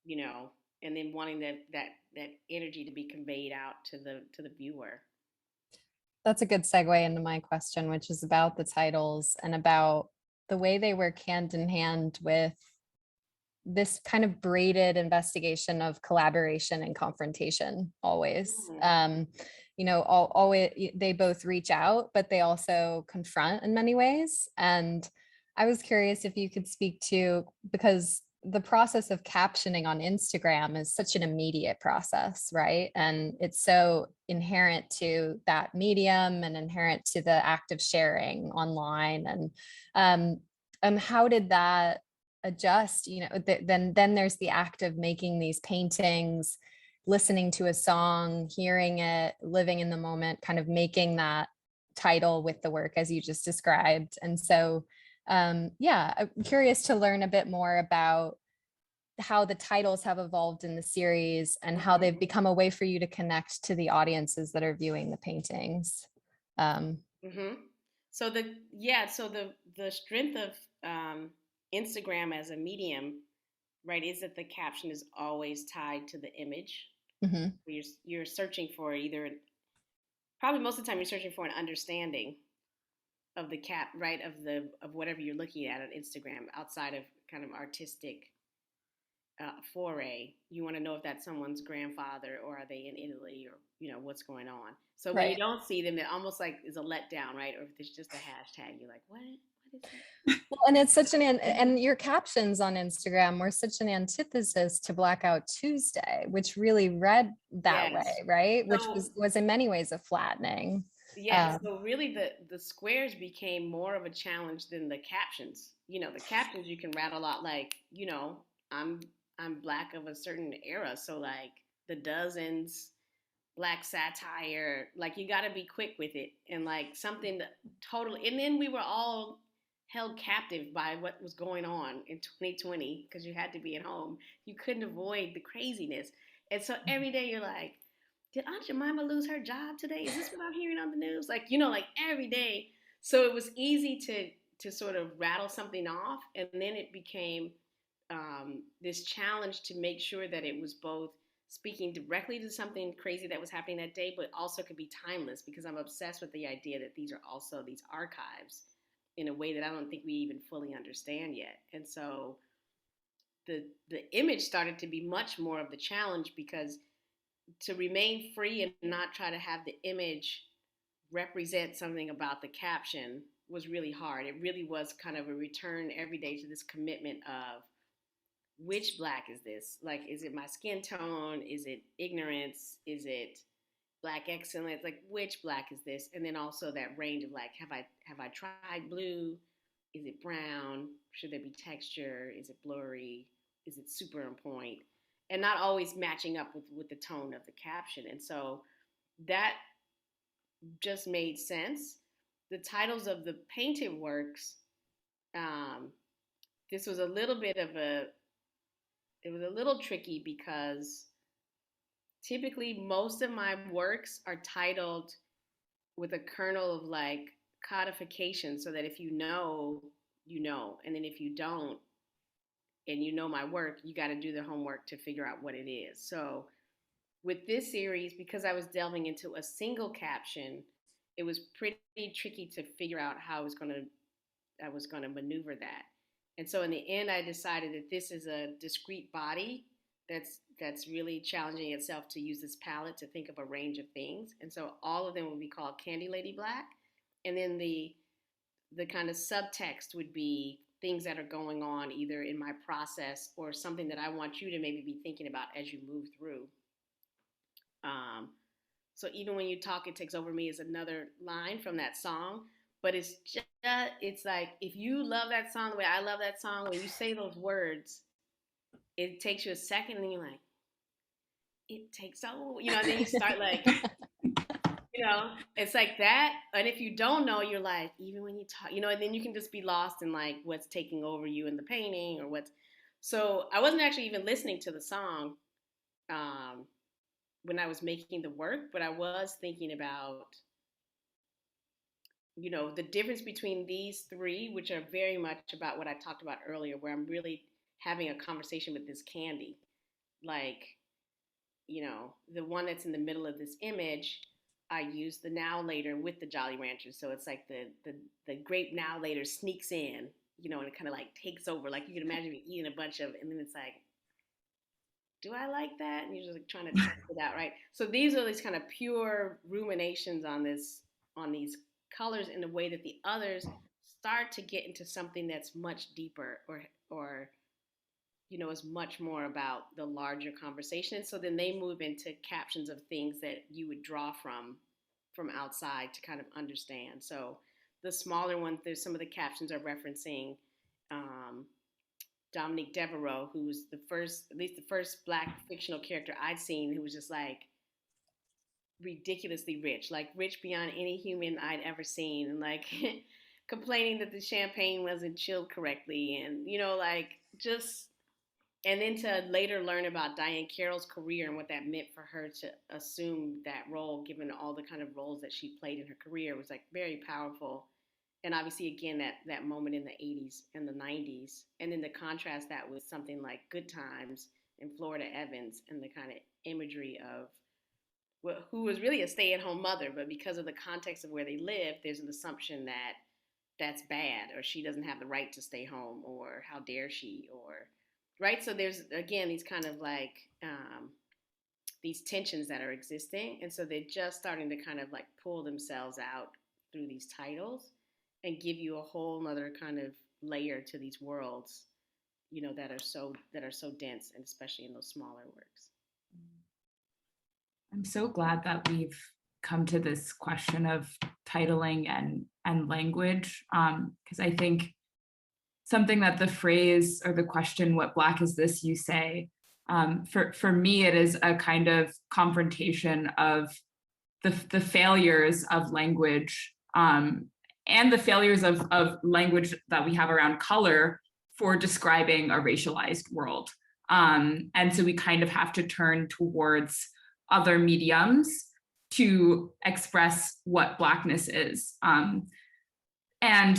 you know, and then wanting that energy to be conveyed out to the viewer. That's a good segue into my question, which is about the titles and about the way they work hand in hand with this kind of braided investigation of collaboration and confrontation always. You know, always they both reach out, but they also confront in many ways. And I was curious if you could speak to, because the process of captioning on Instagram is such an immediate process, right? And it's so inherent to that medium and inherent to the act of sharing online. And how did that adjust? You know, then there's the act of making these paintings, listening to a song, hearing it, living in the moment, kind of making that title with the work as you just described. And so yeah, I'm curious to learn a bit more about how the titles have evolved in the series and how they've become a way for you to connect to the audiences that are viewing the paintings. So the strength of Instagram as a medium, right, is that the caption is always tied to the image. You're searching for probably most of the time you're searching for an understanding of the of whatever you're looking at on Instagram outside of kind of artistic foray. You want to know if that's someone's grandfather, or are they in Italy, or you know what's going on. So when you don't see them, it almost like is a letdown, right? Or if it's just a hashtag, you're like, what is that? Well, and it's such and your captions on Instagram were such an antithesis to Blackout Tuesday, which really read that way, right? Which was in many ways a flattening. Yeah, so really the squares became more of a challenge than the captions. You know, the captions you can rattle out like, you know, I'm Black of a certain era, so like the dozens, Black satire, like you got to be quick with it, and like something totally. And then we were all held captive by what was going on in 2020 because you had to be at home. You couldn't avoid the craziness, and so every day you're like, did Aunt Jemima lose her job today? Is this what I'm hearing on the news? Like, you know, like every day. So it was easy to sort of rattle something off, and then it became this challenge to make sure that it was both speaking directly to something crazy that was happening that day, but also could be timeless, because I'm obsessed with the idea that these are also these archives in a way that I don't think we even fully understand yet. And so the image started to be much more of the challenge, because to remain free and not try to have the image represent something about the caption was really hard. It really was kind of a return every day to this commitment of, which Black is this? Like, is it my skin tone? Is it ignorance? Is it Black excellence? Like, which Black is this? And then also that range of like, have I tried blue? Is it brown? Should there be texture? Is it blurry? Is it super on point? And not always matching up with the tone of the caption. And so that just made sense. The titles of the painted works, this was a little bit of it was a little tricky, because typically most of my works are titled with a kernel of like codification, so that if you know, you know, and then if you don't, and you know my work, you got to do the homework to figure out what it is. So with this series, because I was delving into a single caption, it was pretty tricky to figure out how I was going to maneuver that. And so in the end, I decided that this is a discrete body that's really challenging itself to use this palette to think of a range of things. And so all of them would be called Candy Lady Black. And then the kind of subtext would be things that are going on either in my process or something that I want you to maybe be thinking about as you move through. So even when you talk, it takes over me is another line from that song. But it's like, if you love that song the way I love that song, when you say those words, it takes you a second and then you're like, it takes so, you know, and then you start like, It's like that. And if you don't know, you're like, even when you talk, and then you can just be lost in like what's taking over you in the painting or what's. So I wasn't actually even listening to the song um, when I was making the work, but I was thinking about, the difference between these three, which are very much about what I talked about earlier, where I'm really having a conversation with this candy. Like, the one that's in the middle of this image, I use the now later with the Jolly Ranchers. So it's like the grape now later sneaks in, and it kind of like takes over. Like you can imagine me eating a bunch of it, and then it's like, do I like that? And you're just like trying to test it out, right? So these are these kind of pure ruminations on these colors in a way that the others start to get into something that's much deeper or is much more about the larger conversation. So then they move into captions of things that you would draw from outside to kind of understand. So the smaller ones, there's some of the captions are referencing Dominique Devereaux, who's at least the first Black fictional character I'd seen who was just like ridiculously rich, like rich beyond any human I'd ever seen, and like complaining that the champagne wasn't chilled correctly, and like just and then to later learn about Diane Carroll's career and what that meant for her to assume that role, given all the kind of roles that she played in her career, was like very powerful. And obviously, again, that moment in the 80s and the 90s, and then to contrast that with something like Good Times and Florida Evans and the kind of imagery of who was really a stay-at-home mother, but because of the context of where they live, there's an assumption that that's bad, or she doesn't have the right to stay home, or how dare she, or right. So there's again these kind of like these tensions that are existing, and so they're just starting to kind of like pull themselves out through these titles and give you a whole other kind of layer to these worlds, that are so dense, and especially in those smaller works. I'm so glad that we've come to this question of titling and language, because I think something that the phrase or the question, what Black is this you say, for me, it is a kind of confrontation of the failures of language and the failures of language that we have around color for describing a racialized world. And so we kind of have to turn towards other mediums to express what Blackness is. And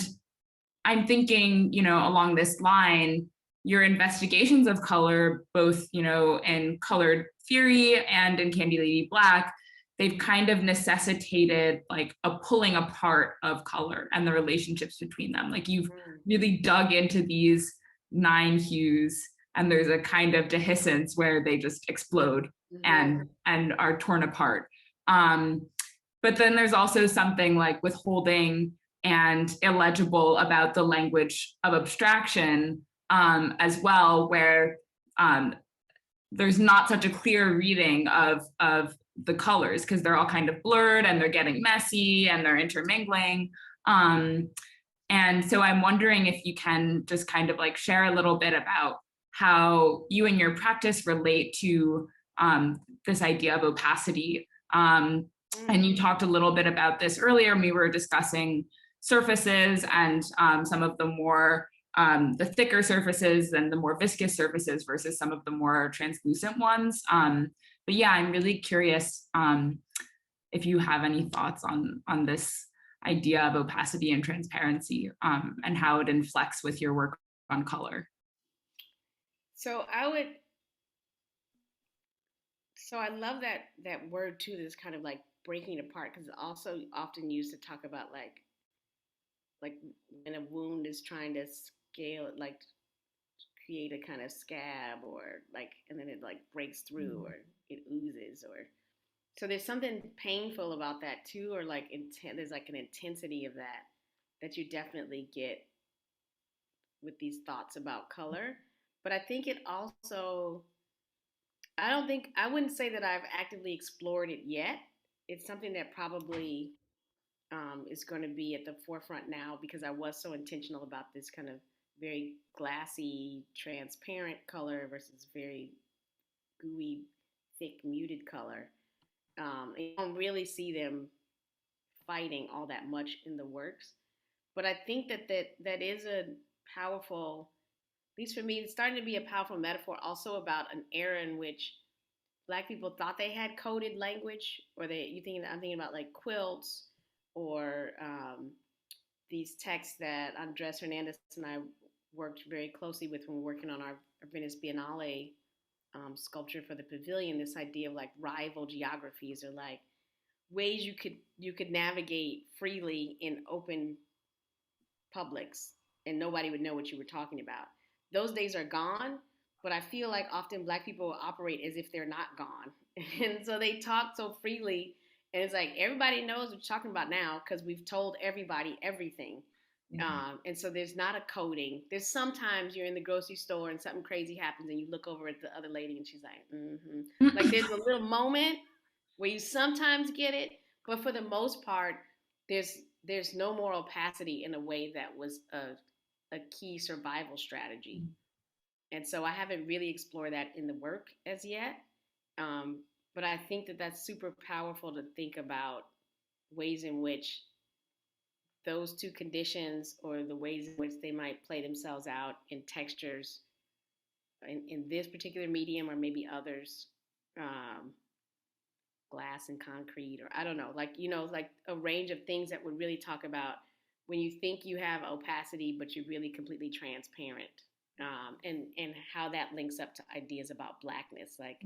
I'm thinking, along this line, your investigations of color, both, in colored theory and in Candy Lady Black, they've kind of necessitated like a pulling apart of color and the relationships between them. Like you've really dug into these 9 hues, and there's a kind of dehiscence where they just explode and are torn apart. But then there's also something like withholding and illegible about the language of abstraction as well, where there's not such a clear reading of the colors because they're all kind of blurred and they're getting messy and they're intermingling. And so I'm wondering if you can just kind of like share a little bit about how you and your practice relate to this idea of opacity. And you talked a little bit about this earlier when we were discussing surfaces and some of the more the thicker surfaces and the more viscous surfaces versus some of the more translucent ones. But yeah, I'm really curious if you have any thoughts on this idea of opacity and transparency and how it inflects with your work on color. So I love that word too, this kind of like breaking apart, because it's also often used to talk about like when a wound is trying to scale, like create a kind of scab, or like, and then it like breaks through or it oozes, or so there's something painful about that too, or like there's like an intensity of that you definitely get with these thoughts about color. But I think it also, I wouldn't say that I've actively explored it yet. It's something that probably is going to be at the forefront now, because I was so intentional about this kind of very glassy, transparent color versus very gooey, thick, muted color. You don't really see them fighting all that much in the works. But I think that is a powerful, at least for me, it's starting to be a powerful metaphor also about an era in which Black people thought they had coded language, or I'm thinking about like quilts, or these texts that Andres Hernandez and I worked very closely with when we were working on our Venice Biennale sculpture for the pavilion. This idea of like rival geographies, or like ways you could navigate freely in open publics and nobody would know what you were talking about. Those days are gone, but I feel like often Black people operate as if they're not gone. And so they talk so freely, and it's like everybody knows what you're talking about now because we've told everybody everything. Mm-hmm. And so there's not a coding. There's sometimes you're in the grocery store and something crazy happens and you look over at the other lady and she's like, mm-hmm. Like there's a little moment where you sometimes get it, but for the most part, there's no more opacity in a way that was a key survival strategy. Mm-hmm. And so I haven't really explored that in the work as yet. But I think that's super powerful to think about ways in which those two conditions, or the ways in which they might play themselves out in textures in this particular medium, or maybe others, glass and concrete, or I don't know, like, like a range of things that would really talk about when you think you have opacity, but you're really completely transparent, and how that links up to ideas about Blackness. Like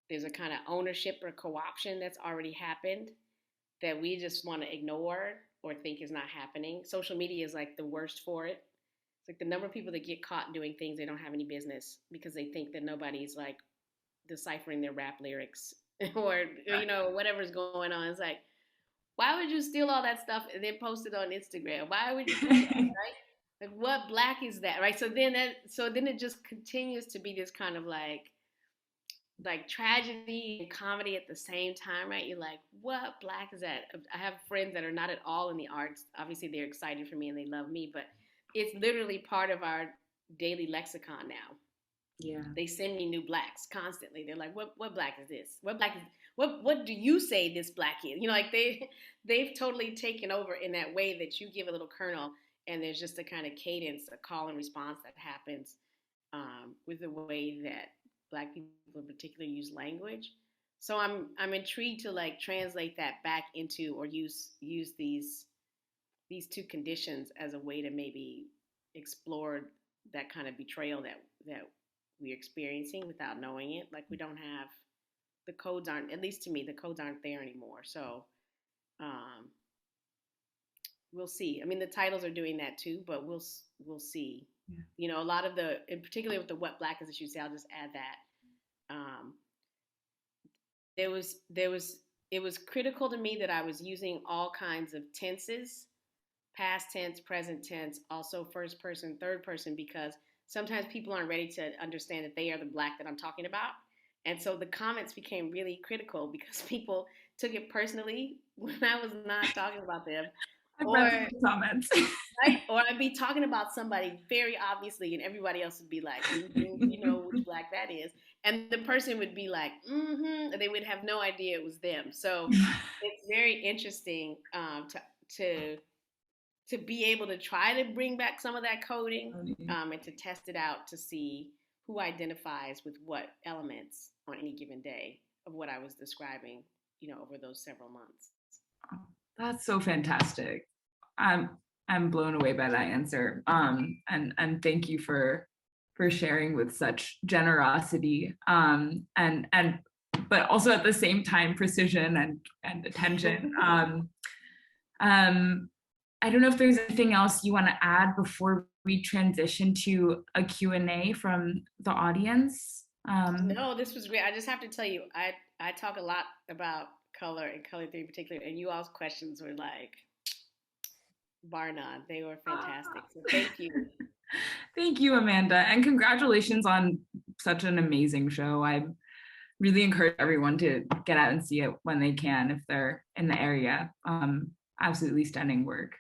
there's a kind of ownership or co-option that's already happened that we just want to ignore or think is not happening. Social media is like the worst for it. It's like the number of people that get caught doing things they don't have any business because they think that nobody's like deciphering their rap lyrics or whatever's going on. It's like, why would you steal all that stuff and then post it on Instagram? Why would you do that, right? Like, what Black is that, right? So then it just continues to be this kind of like tragedy and comedy at the same time, right? You're like, what Black is that? I have friends that are not at all in the arts. Obviously, they're excited for me and they love me, but it's literally part of our daily lexicon now. Yeah. They send me new Blacks constantly. They're like, what Black is this? What do you say this Black is? Like they've totally taken over in that way that you give a little kernel and there's just a kind of cadence, a call and response that happens with the way that Black people in particular use language. So I'm intrigued to like translate that back into, or use these two conditions as a way to maybe explore that kind of betrayal that we're experiencing without knowing it. Like we don't have, the codes aren't, at least to me, the codes aren't there anymore. So we'll see. I mean, the titles are doing that too, but we'll see. Yeah. A lot of in particular with the what Black is, as you say, I'll just add that. It was critical to me that I was using all kinds of tenses, past tense, present tense, also first person, third person, because sometimes people aren't ready to understand that they are the Black that I'm talking about. And so the comments became really critical because people took it personally when I was not talking about them. Or comments. Right? Or I'd be talking about somebody very obviously, and everybody else would be like, you know which Black that is. And the person would be like, and they would have no idea it was them. So it's very interesting to be able to try to bring back some of that coding and to test it out to see who identifies with what elements on any given day of what I was describing, over those several months. That's so fantastic. I'm blown away by that answer. And thank you for sharing with such generosity. But also at the same time, precision and attention. I don't know if there's anything else you want to add before we transition to a Q&A from the audience. No, this was great. I just have to tell you, I talk a lot about color and color theory in particular, and you all's questions were like, bar none. They were fantastic. So thank you. Thank you, Amanda. And congratulations on such an amazing show. I really encourage everyone to get out and see it when they can, if they're in the area. Absolutely stunning work.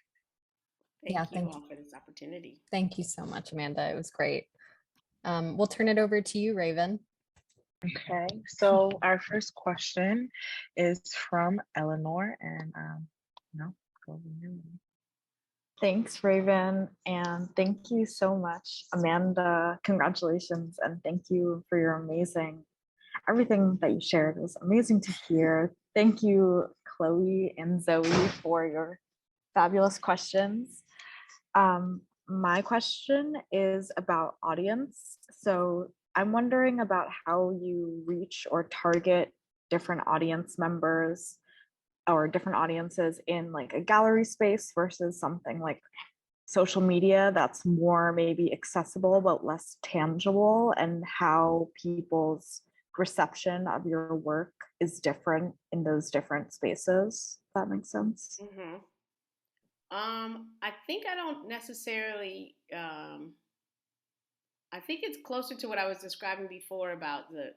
Thank you all for this opportunity. Thank you so much, Amanda. It was great. We'll turn it over to you, Raven. Okay, so our first question is from Eleanor, and No, go ahead. Thanks, Raven, and thank you so much, Amanda. Congratulations, and thank you for your amazing everything that you shared. It was amazing to hear. Thank you, Chloe and Zoe, for your fabulous questions. My question is about audience. So I'm wondering about how you reach or target different audience members or different audiences in like a gallery space versus something like social media that's more maybe accessible but less tangible, and how people's reception of your work is different in those different spaces. If that makes sense. Mm-hmm. I think I don't necessarily. I think it's closer to what I was describing before about the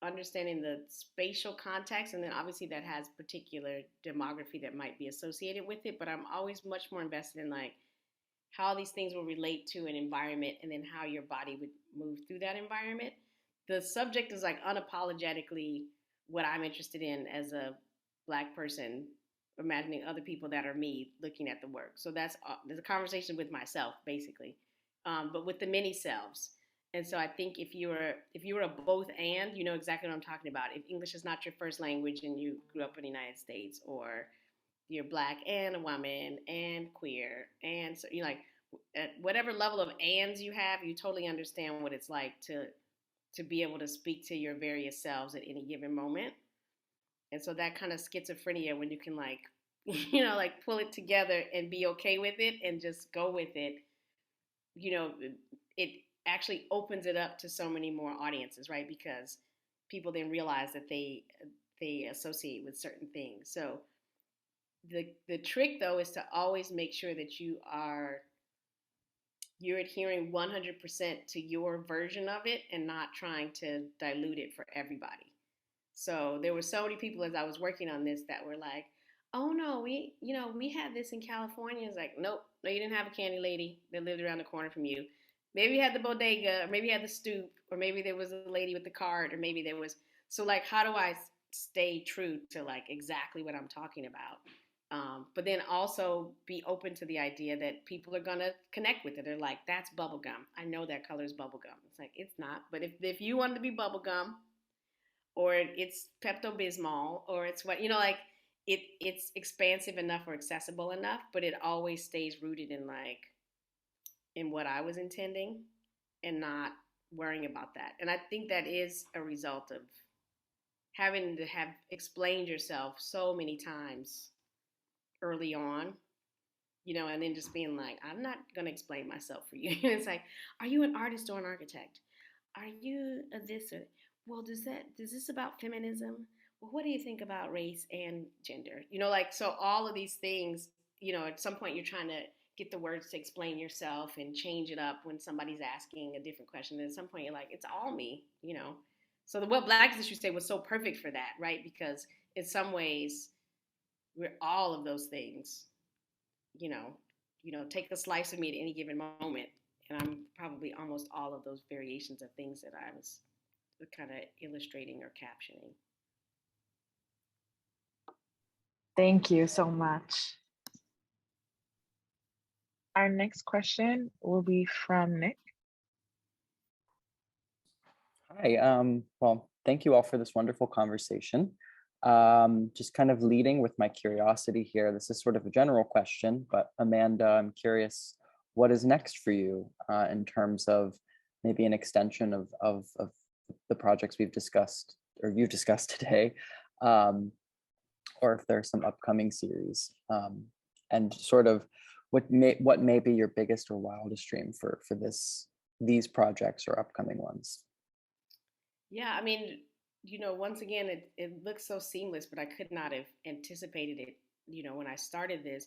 understanding the spatial context, and then obviously that has particular demography that might be associated with it. But I'm always much more invested in like how these things will relate to an environment, and then how your body would move through that environment. The subject is like unapologetically what I'm interested in as a Black person, imagining other people that are me looking at the work. So that's there's a conversation with myself basically, but with the many selves. And so I think if you're a both and, you know exactly what I'm talking about. If English is not your first language and you grew up in the United States, or you're Black and a woman and queer, and so you like at whatever level of ands you have, you totally understand what it's like to be able to speak to your various selves at any given moment. And so that kind of schizophrenia, when you can like like pull it together and be okay with it and just go with it, you know, it actually opens it up to so many more audiences, right? Because people then realize that they associate with certain things. So the trick though is to always make sure that you're adhering 100% to your version of it and not trying to dilute it for everybody. So there were so many people as I was working on this that were like, "Oh no, we had this in California." It's like, "Nope, no, you didn't have a candy lady that lived around the corner from you. Maybe you had the bodega, or maybe you had the stoop, or maybe there was a lady with the cart, or maybe there was." So like, how do I stay true to like exactly what I'm talking about? But then also be open to the idea that people are gonna connect with it. They're like, "That's bubblegum. I know that color is bubblegum." It's like, it's not. But if you wanted to be bubblegum, or it's Pepto Bismol, or it's what like it's expansive enough or accessible enough, but it always stays rooted in like in what I was intending, and not worrying about that. And I think that is a result of having to have explained yourself so many times early on, and then just being like, I'm not gonna explain myself for you. It's like, are you an artist or an architect? Are you a this or well, does this about feminism? Well, what do you think about race and gender? Like, so all of these things, at some point you're trying to get the words to explain yourself and change it up when somebody's asking a different question. And at some point you're like, it's all me. So the What Black Is You Say was so perfect for that, right? Because in some ways we're all of those things, you know, take a slice of me at any given moment. And I'm probably almost all of those variations of things that I was kind of illustrating or captioning. Thank you so much. Our next question will be from Nick. Hi, well, thank you all for this wonderful conversation. Just kind of leading with my curiosity here. This is sort of a general question, but Amanda, I'm curious, what is next for you in terms of maybe an extension of the projects we've discussed or you've discussed today, or if there's some upcoming series, and sort of what may be your biggest or wildest dream for these projects or upcoming ones. Yeah, I mean, once again, it looks so seamless, but I could not have anticipated it, when I started this.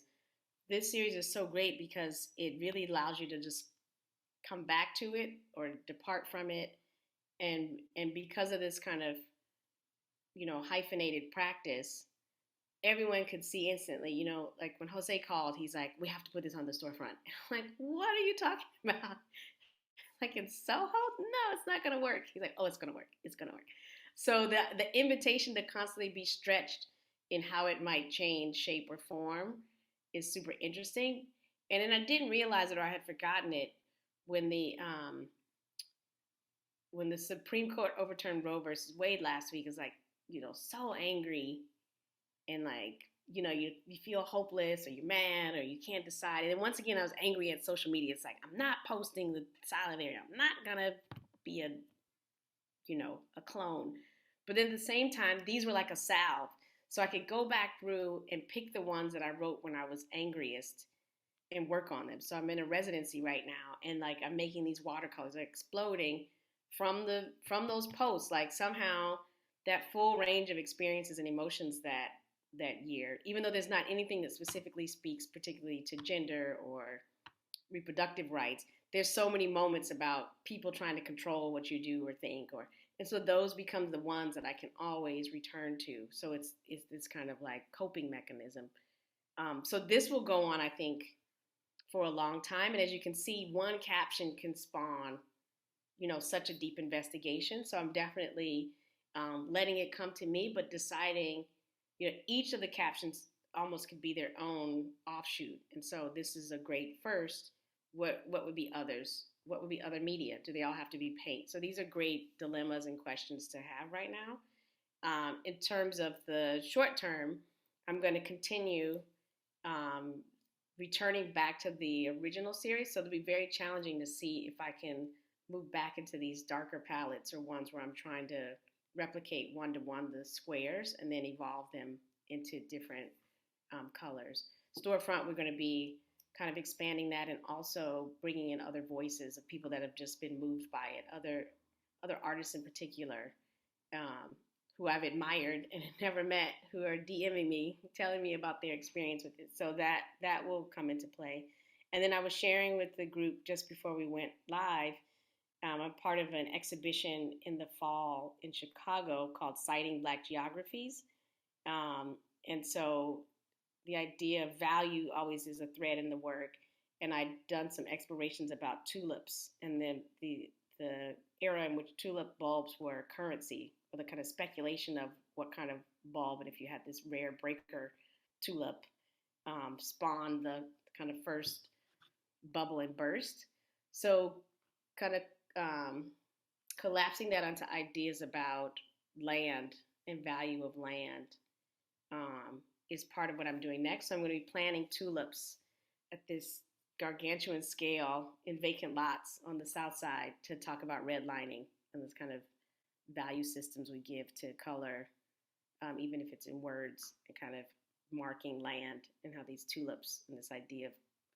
This series is so great because it really allows you to just come back to it or depart from it. And because of this kind of, hyphenated practice, everyone could see instantly, like when Jose called, he's like, we have to put this on the storefront. I'm like, what are you talking about? Like in Soho? No, it's not gonna work. He's like, oh, it's gonna work. It's gonna work. So the invitation to constantly be stretched in how it might change shape or form is super interesting. And then I didn't realize it, or I had forgotten it, when the Supreme Court overturned Roe versus Wade last week. Is like, so angry, and like, you feel hopeless, or you're mad, or you can't decide. And then once again, I was angry at social media. It's like, I'm not posting the solidarity. I'm not gonna be a clone. But then at the same time, these were like a salve. So I could go back through and pick the ones that I wrote when I was angriest and work on them. So I'm in a residency right now, and like I'm making these watercolors, they're exploding from those posts. Like somehow that full range of experiences and emotions that year, even though there's not anything that specifically speaks particularly to gender or reproductive rights, there's so many moments about people trying to control what you do or think, and so those become the ones that I can always return to. So it's this kind of like coping mechanism. So this will go on, I think, for a long time. And as you can see, one caption can spawn, such a deep investigation. So I'm definitely letting it come to me, but deciding, each of the captions almost could be their own offshoot. And so this is a great first. What would be others? What would be other media? Do they all have to be paint? So these are great dilemmas and questions to have right now. In terms of the short term, I'm going to continue returning back to the original series. So it'll be very challenging to see if I can move back into these darker palettes, or ones where I'm trying to replicate one-to-one the squares and then evolve them into different colors. Storefront, we're going to be kind of expanding that, and also bringing in other voices of people that have just been moved by it, other artists in particular, who I've admired and never met, who are DMing me, telling me about their experience with it. So that will come into play. And then I was sharing with the group just before we went live, I'm part of an exhibition in the fall in Chicago called Citing Black Geographies. And so the idea of value always is a thread in the work. And I'd done some explorations about tulips, and then the era in which tulip bulbs were currency, or the kind of speculation of what kind of bulb, and if you had this rare breaker tulip, spawned the kind of first bubble and burst. So kind of collapsing that onto ideas about land and value of land is part of what I'm doing next. So I'm going to be planting tulips at this gargantuan scale in vacant lots on the south side to talk about redlining and this kind of value systems we give to color, even if it's in words, and kind of marking land, and how these tulips and this idea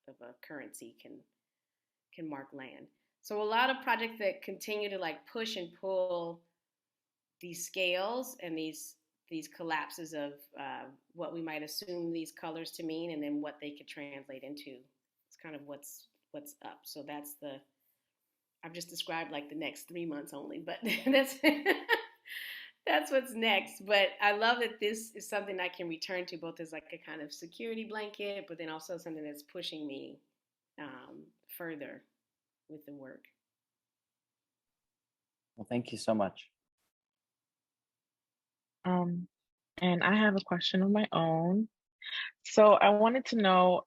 of a currency can mark land. So a lot of projects that continue to like push and pull these scales and these collapses of what we might assume these colors to mean, and then what they could translate into. It's kind of what's up. So I've just described like the next 3 months only, but that's what's next. But I love that this is something I can return to, both as like a kind of security blanket, but then also something that's pushing me further with the work. Well, thank you so much. And I have a question of my own. So I wanted to know,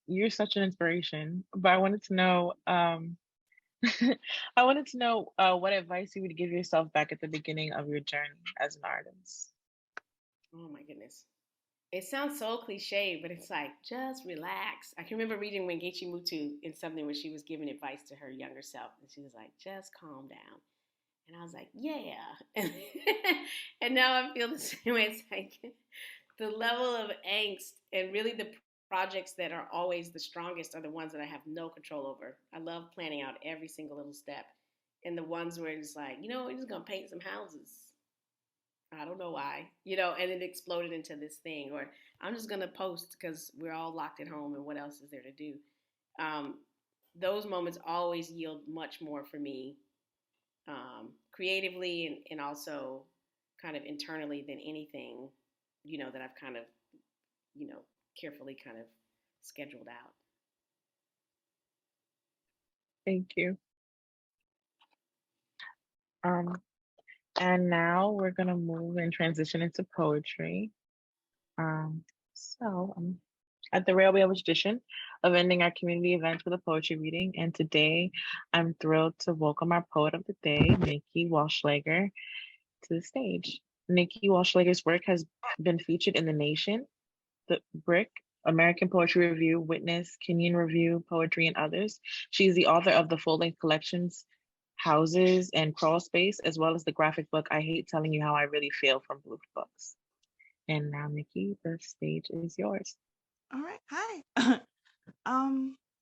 you're such an inspiration, but I wanted to know, what advice you would give yourself back at the beginning of your journey as an artist. Oh my goodness. It sounds so cliche, but it's like, just relax. I can remember reading Wengechi Mutu in something where she was giving advice to her younger self, and she was like, just calm down. And I was like, yeah. And now I feel the same way. It's like the level of angst, and really the projects that are always the strongest are the ones that I have no control over. I love planning out every single little step. And the ones where it's like, we're just going to paint some houses. I don't know why, and it exploded into this thing. Or I'm just going to post because we're all locked at home, and what else is there to do? Those moments always yield much more for me, creatively and also kind of internally, than anything, that I've kind of, carefully kind of scheduled out. Thank you. And now we're gonna move and transition into poetry. So at the Rail we have a tradition of ending our community events with a poetry reading, and today I'm thrilled to welcome our poet of the day, Nikki Wallschlaeger, to the stage. Nikki Wallschlaeger's work has been featured in The Nation, The Brick, American Poetry Review, Witness, Kenyon Review, Poetry, and others. She's the author of the full-length collections Houses and Crawl Space, as well as the graphic book I Hate Telling You How I Really Feel from Blue Books. And now, Nikki, the stage is yours. All right, hi.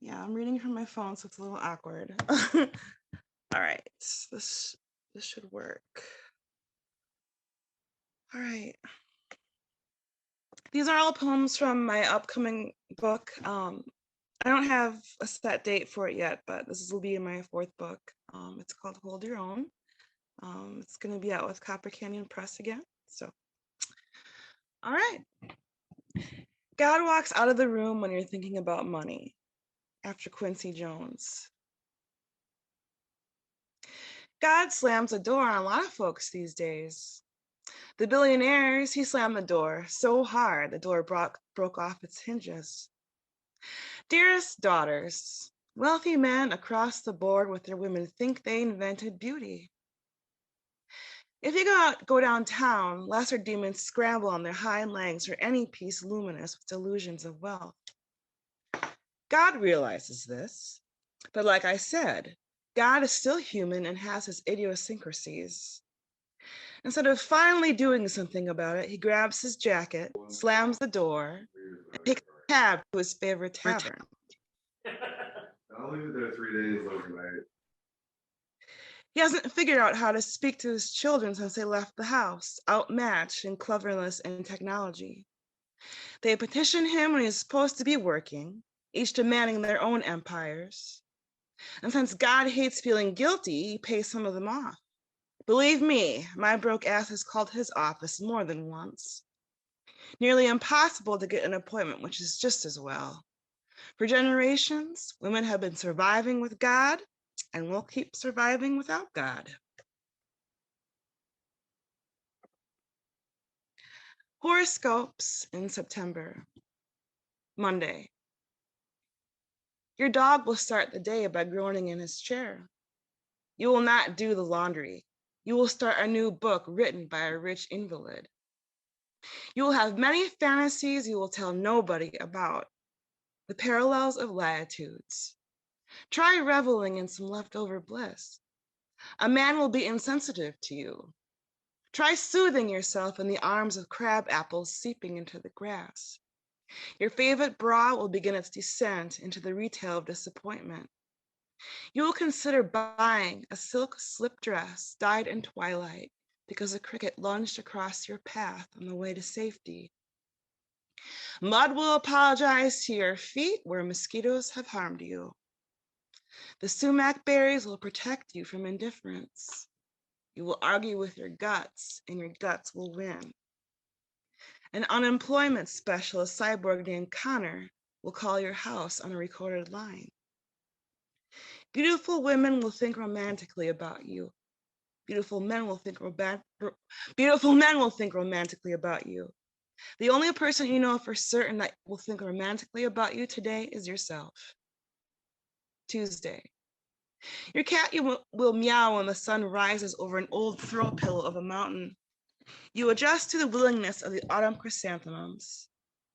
Yeah, I'm reading from my phone, so it's a little awkward. All right, this should work. All right. These are all poems from my upcoming book. I don't have a set date for it yet, but this will be in my 4th book. It's called Hold Your Own. It's going to be out with Copper Canyon Press again. So, all right. God walks out of the room when you're thinking about money, after Quincy Jones. God slams the door on a lot of folks these days. The billionaires, he slammed the door so hard the door broke off its hinges. Dearest daughters, wealthy men across the board with their women think they invented beauty. If you go downtown, lesser demons scramble on their hind legs for any piece luminous with delusions of wealth. God realizes this, but like I said, God is still human and has his idiosyncrasies. Instead of finally doing something about it, he grabs his jacket, slams the door, and takes a cab to his favorite tavern. I'll leave it there 3 days overnight. He hasn't figured out how to speak to his children since they left the house, outmatched in cleverness and technology. They petition him when he's supposed to be working, each demanding their own empires. And since God hates feeling guilty, he pays some of them off. Believe me, my broke ass has called his office more than once. Nearly impossible to get an appointment, which is just as well. For generations, women have been surviving with God and will keep surviving without God. Horoscopes in September. Monday. Your dog will start the day by groaning in his chair. You will not do the laundry. You will start a new book written by a rich invalid. You will have many fantasies you will tell nobody about. The parallels of latitudes. Try reveling in some leftover bliss. A man will be insensitive to you. Try soothing yourself in the arms of crab apples seeping into the grass. Your favorite bra will begin its descent into the retail of disappointment. You will consider buying a silk slip dress dyed in twilight because a cricket lunged across your path on the way to safety. Mud will apologize to your feet where mosquitoes have harmed you. The sumac berries will protect you from indifference. You will argue with your guts, and your guts will win. An unemployment specialist cyborg named Connor will call your house on a recorded line. Beautiful women will think romantically about you. Beautiful men will think romantically about you. The only person you know for certain that will think romantically about you today is yourself. Tuesday. Your cat will meow when the sun rises over an old throw pillow of a mountain. You adjust to the willingness of the autumn chrysanthemums.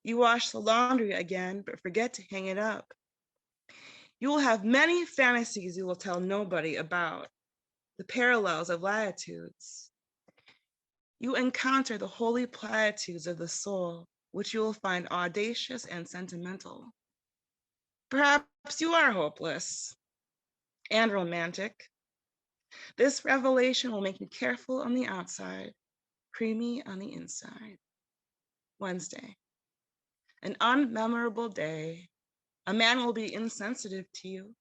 You wash the laundry again, but forget to hang it up. You will have many fantasies you will tell nobody about. The parallels of latitudes. You encounter the holy platitudes of the soul, which you will find audacious and sentimental. Perhaps you are hopeless and romantic. This revelation will make you careful on the outside, creamy on the inside. Wednesday, an unmemorable day. A man will be insensitive to you.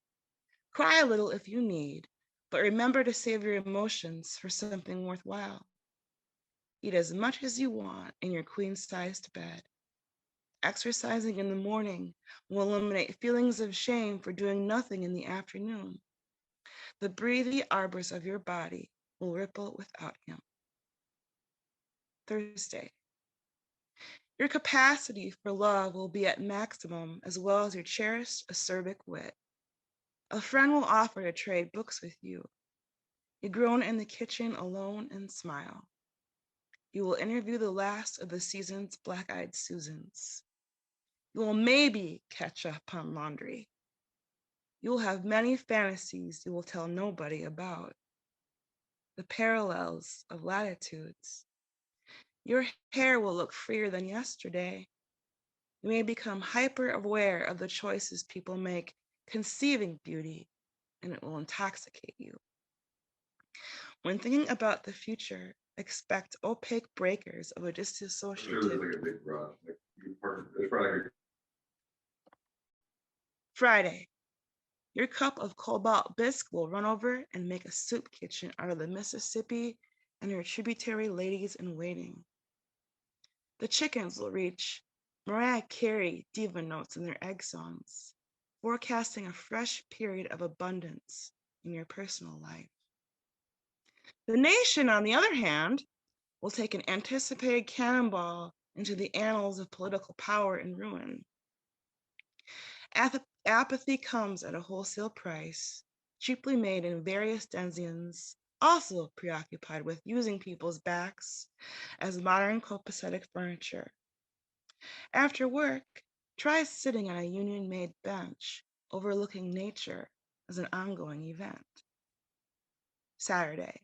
Cry a little if you need, but remember to save your emotions for something worthwhile. Eat as much as you want in your queen-sized bed. Exercising in the morning will eliminate feelings of shame for doing nothing in the afternoon. The breathy arbors of your body will ripple without him. Thursday. Your capacity for love will be at maximum, as well as your cherished acerbic wit. A friend will offer to trade books with you. You groan in the kitchen alone and smile. You will interview the last of the season's black-eyed Susans. You will maybe catch up on laundry. You will have many fantasies you will tell nobody about. The parallels of latitudes. Your hair will look freer than yesterday. You may become hyper-aware of the choices people make conceiving beauty, and it will intoxicate you. When thinking about the future, expect opaque breakers of a disassociative. Sure, there's like a big garage. Like there's probably like Friday, your cup of cobalt bisque will run over and make a soup kitchen out of the Mississippi and your tributary ladies in waiting. The chickens will reach Mariah Carey diva notes in their egg songs, forecasting a fresh period of abundance in your personal life. The nation, on the other hand, will take an anticipated cannonball into the annals of political power and ruin. Apathy comes at a wholesale price, cheaply made in various denizens, also preoccupied with using people's backs as modern copacetic furniture. After work, try sitting on a union-made bench overlooking nature as an ongoing event. Saturday.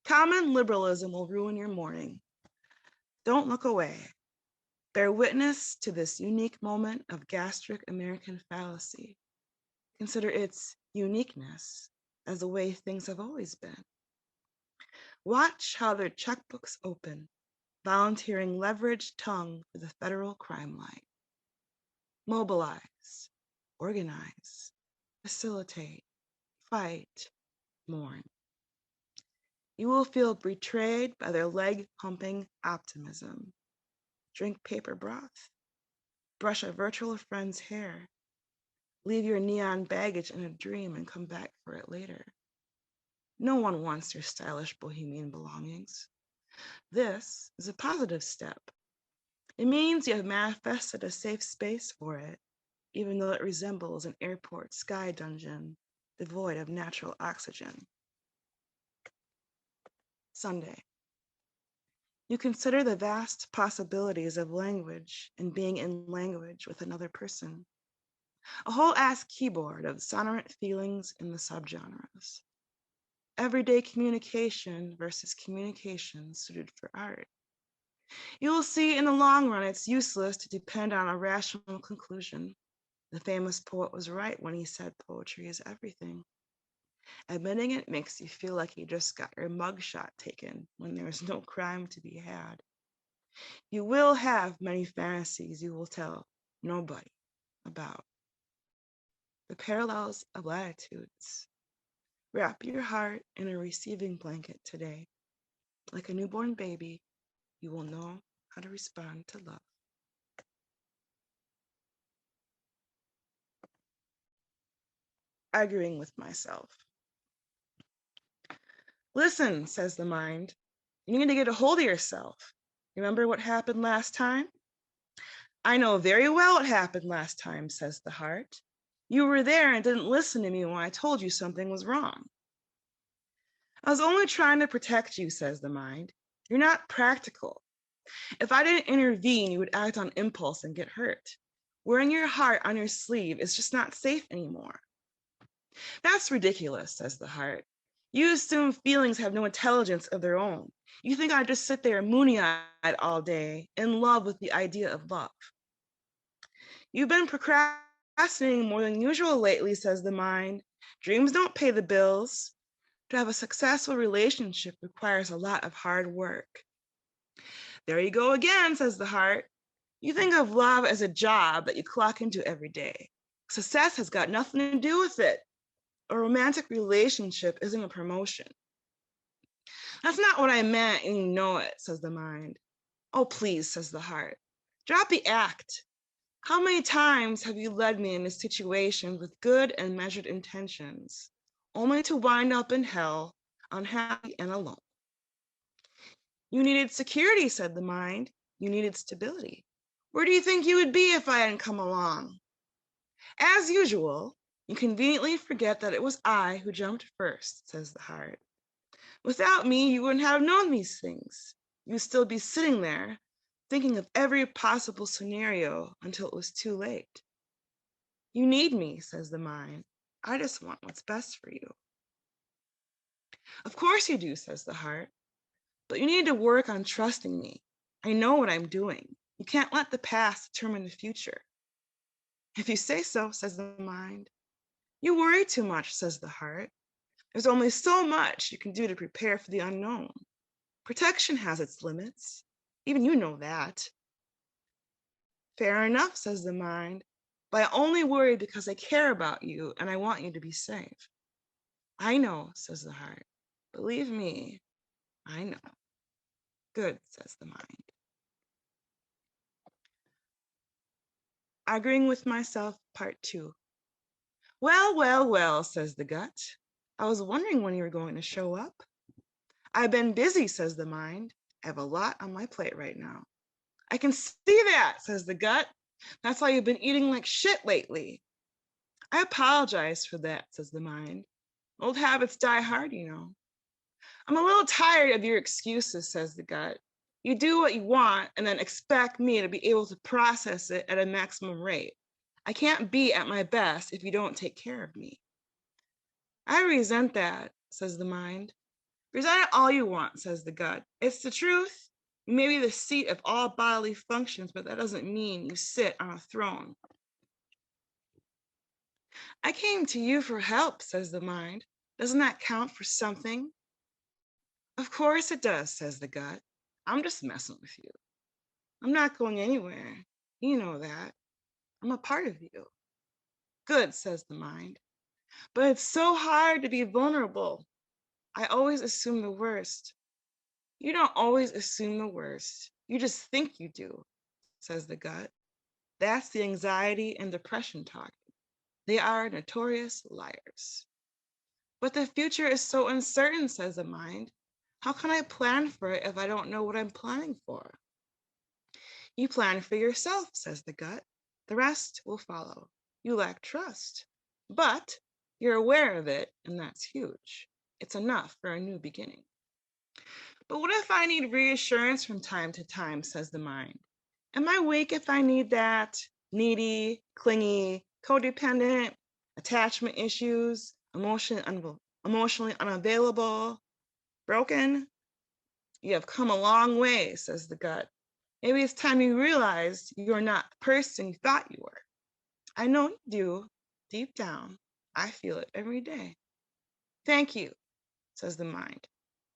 Common liberalism will ruin your morning. Don't look away. Bear witness to this unique moment of gastric American fallacy. Consider its uniqueness as the way things have always been. Watch how their checkbooks open, volunteering leveraged tongue for the federal crime line. Mobilize, organize, facilitate, fight, mourn. You will feel betrayed by their leg-pumping optimism. Drink paper broth. Brush a virtual friend's hair. Leave your neon baggage in a dream and come back for it later. No one wants your stylish bohemian belongings. This is a positive step. It means you have manifested a safe space for it, even though it resembles an airport sky dungeon devoid of natural oxygen. Sunday. You consider the vast possibilities of language and being in language with another person. A whole ass keyboard of sonorant feelings in the subgenres. Everyday communication versus communication suited for art. You will see in the long run it's useless to depend on a rational conclusion. The famous poet was right when he said poetry is everything. Admitting it makes you feel like you just got your mugshot taken when there is no crime to be had. You will have many fantasies you will tell nobody about. The parallels of latitudes. Wrap your heart in a receiving blanket today. Like a newborn baby, you will know how to respond to love. Arguing with myself. Listen, says the mind. You need to get a hold of yourself. Remember what happened last time? I know very well what happened last time, says the heart. You were there and didn't listen to me when I told you something was wrong. I was only trying to protect you, says the mind. You're not practical. If I didn't intervene, you would act on impulse and get hurt. Wearing your heart on your sleeve is just not safe anymore. That's ridiculous, says the heart. You assume feelings have no intelligence of their own. You think I just sit there moony-eyed all day, in love with the idea of love. You've been procrastinating more than usual lately, says the mind. Dreams don't pay the bills. To have a successful relationship requires a lot of hard work. There you go again, says the heart. You think of love as a job that you clock into every day. Success has got nothing to do with it. A romantic relationship isn't a promotion. That's not what I meant, and you know it, says the mind. Oh, please, says the heart. Drop the act. How many times have you led me into situations with good and measured intentions, only to wind up in hell, unhappy and alone? You needed security, said the mind. You needed stability. Where do you think you would be if I hadn't come along? As usual, you conveniently forget that it was I who jumped first, says the heart. Without me, you wouldn't have known these things. You'd still be sitting there, thinking of every possible scenario until it was too late. You need me, says the mind. I just want what's best for you. Of course you do, says the heart, but you need to work on trusting me. I know what I'm doing. You can't let the past determine the future. If you say so, says the mind. You worry too much, says the heart. There's only so much you can do to prepare for the unknown. Protection has its limits. Even you know that. Fair enough, says the mind, but I only worry because I care about you and I want you to be safe. I know, says the heart. Believe me, I know. Good, says the mind. Arguing with myself, part 2. Well, well, well, says the gut. I was wondering when you were going to show up. I've been busy, says the mind. I have a lot on my plate right now. I can see that, says the gut. That's why you've been eating like shit lately. I apologize for that, says the mind. Old habits die hard, you know. I'm a little tired of your excuses, says the gut. You do what you want and then expect me to be able to process it at a maximum rate. I can't be at my best if you don't take care of me. I resent that, says the mind. Resent it all you want, says the gut. It's the truth. You may be the seat of all bodily functions, but that doesn't mean you sit on a throne. I came to you for help, says the mind. Doesn't that count for something? Of course it does, says the gut. I'm just messing with you. I'm not going anywhere. You know that. I'm a part of you. Good, says the mind. But it's so hard to be vulnerable. I always assume the worst. You don't always assume the worst. You just think you do, says the gut. That's the anxiety and depression talking. They are notorious liars. But the future is so uncertain, says the mind. How can I plan for it if I don't know what I'm planning for? You plan for yourself, says the gut. The rest will follow. You lack trust, but you're aware of it, and that's huge. It's enough for a new beginning. But what if I need reassurance from time to time, says the mind? Am I weak if I need that? Needy, clingy, codependent, attachment issues, emotionally unavailable, broken? You have come a long way, says the gut. Maybe it's time you realized you're not the person you thought you were. I know you do, deep down. I feel it every day. Thank you, says the mind.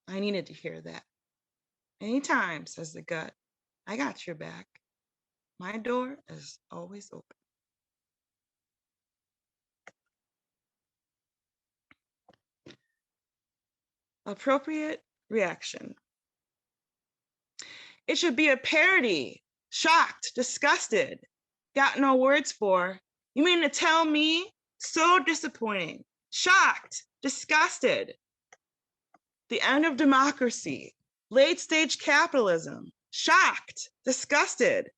I needed to hear that. Anytime, says the gut. I got your back. My door is always open. Appropriate reaction. It should be a parody. Shocked, disgusted. Got no words for. You mean to tell me? So disappointing. Shocked, disgusted. The end of democracy. Late stage capitalism. Shocked, disgusted.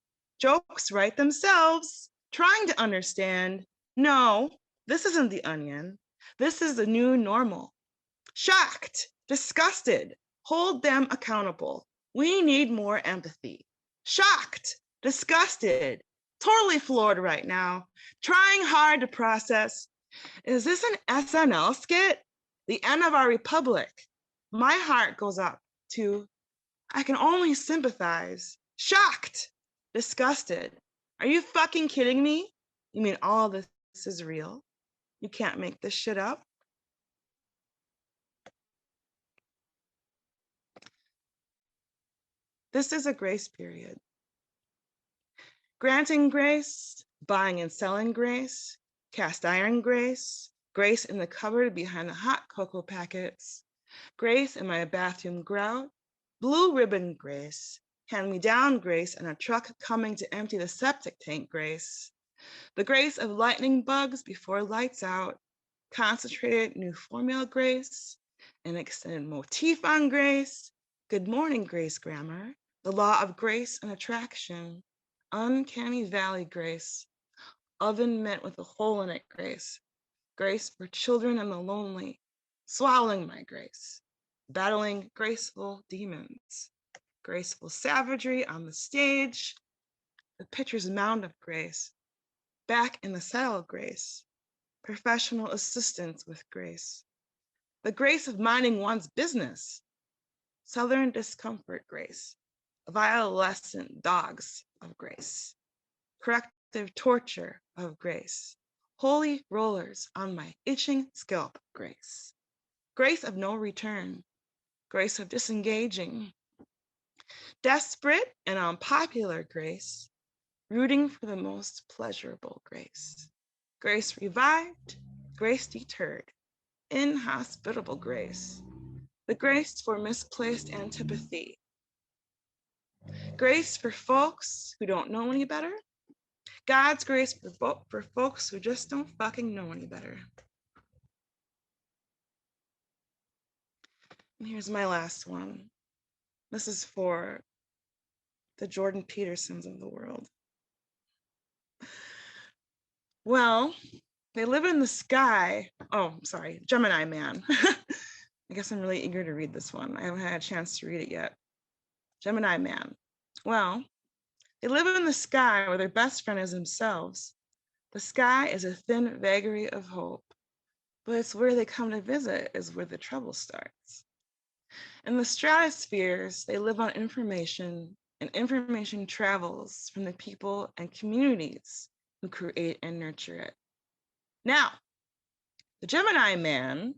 Jokes write themselves. Trying to understand. No, this isn't the Onion. This is the new normal. Shocked, disgusted. Hold them accountable. We need more empathy. Shocked, disgusted, totally floored right now, trying hard to process. Is this an SNL skit? The end of our republic. My heart goes up to, I can only sympathize. Shocked, disgusted. Are you fucking kidding me? You mean all this is real? You can't make this shit up? This is a grace period. Granting grace, buying and selling grace, cast iron grace, grace in the cupboard behind the hot cocoa packets, grace in my bathroom grout, blue ribbon grace, hand-me-down grace and a truck coming to empty the septic tank grace, the grace of lightning bugs before lights out, concentrated new formula grace, an extended motif on grace, good morning grace grammar, the law of grace and attraction, uncanny valley grace, oven mint with a hole in it grace, grace for children and the lonely, swallowing my grace, battling graceful demons, graceful savagery on the stage, the pitcher's mound of grace, back in the saddle grace, professional assistance with grace, the grace of minding one's business, southern discomfort grace, violescent dogs of grace, corrective torture of grace, holy rollers on my itching scalp grace, grace of no return, grace of disengaging, desperate and unpopular grace, rooting for the most pleasurable grace, grace revived, grace deterred, inhospitable grace, the grace for misplaced antipathy, grace for folks who don't know any better, God's grace for folks who just don't fucking know any better. And here's my last one. This is for the Jordan Petersons of the world. Well, they live in the sky. Oh, sorry, Gemini man. I guess I'm really eager to read this one. I haven't had a chance to read it yet. Gemini man. Well, they live in the sky where their best friend is themselves. The sky is a thin vagary of hope, but it's where they come to visit is where the trouble starts. In the stratospheres, they live on information, and information travels from the people and communities who create and nurture it. Now, the Gemini man,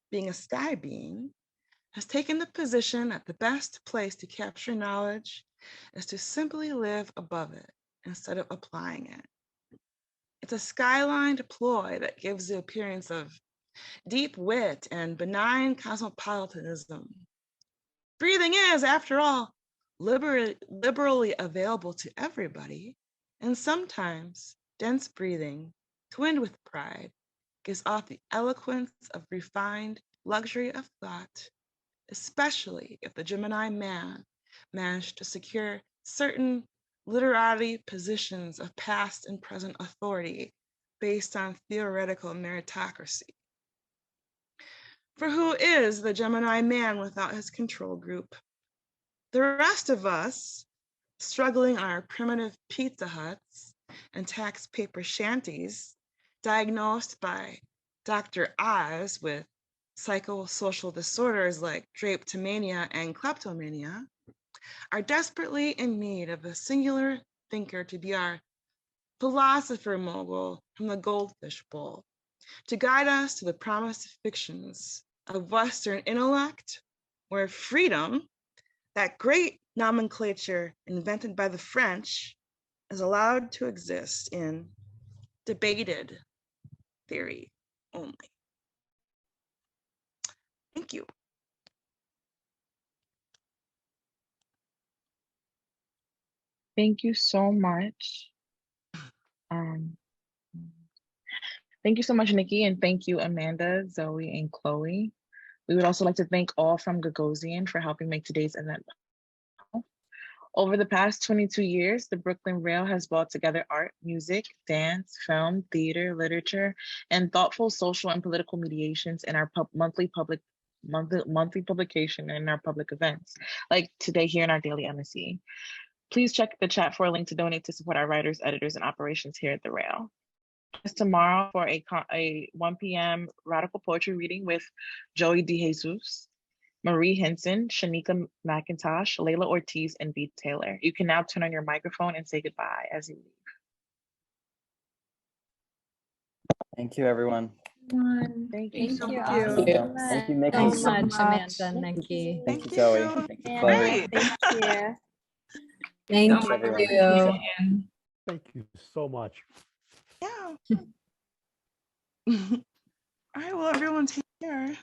being a sky being, has taken the position that the best place to capture knowledge is to simply live above it instead of applying it. It's a skyline ploy that gives the appearance of deep wit and benign cosmopolitanism. Breathing is, after all, liberally available to everybody, and sometimes dense breathing, twinned with pride, gives off the eloquence of refined luxury of thought, especially if the Gemini man managed to secure certain literati positions of past and present authority based on theoretical meritocracy. For who is the Gemini man without his control group? The rest of us, struggling on our primitive Pizza Huts and tax paper shanties, diagnosed by Dr. Oz with psychosocial disorders like drapetomania and kleptomania, are desperately in need of a singular thinker to be our philosopher mogul from the goldfish bowl, to guide us to the promised fictions of Western intellect, where freedom, that great nomenclature invented by the French, is allowed to exist in debated theory only. Thank you. Thank you so much. Thank you so much, Nikki, and thank you, Amanda, Zoe, and Chloe. We would also like to thank all from Gagosian for helping make today's event. Over the past 22 years, the Brooklyn Rail has brought together art, music, dance, film, theater, literature, and thoughtful social and political mediations in our monthly publication and in our public events, like today here in our daily NSE. Please check the chat for a link to donate to support our writers, editors, and operations here at the Rail. It's tomorrow for a 1 p.m. radical poetry reading with Joey DeJesus, Marie Henson, Shanika McIntosh, Layla Ortiz, and Beat Taylor. You can now turn on your microphone and say goodbye as you leave. Thank you, everyone. Thank you so much. Thank you, Nikki. Thanks so much, Amanda and Nikki. Thank you, Zoe. Thank you, Chloe. Thank you. Thank so much. you. Thank you so much. Yeah. All right, well, everyone take care.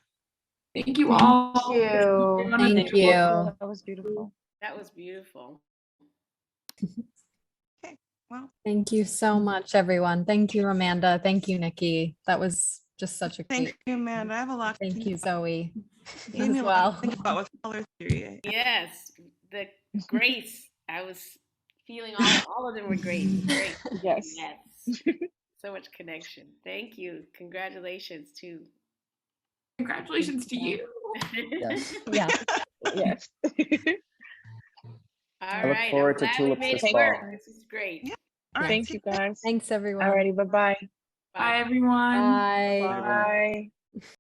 Thank you all. Thank you. That was beautiful. That was beautiful. Okay, well. Thank you so much, everyone. Thank you, Amanda. Thank you, Nikki. That was just such a great. Thank you, Amanda. I have a lot to Thank think you, about. Zoe. Gave me as a lot well. to think about with color theory. Yes, the Grace. I was feeling all of them were great. Great. Yes. Yes. So much connection. Thank you. Congratulations to. Congratulations to you. Yes. Yeah. Yes. All I look right. forward to I'm glad we tulips made this it fall. work. This is great. Yeah. All right. Thank you guys. Thanks, everyone. Alrighty, bye-bye. Bye, everyone. Bye. Bye. Bye.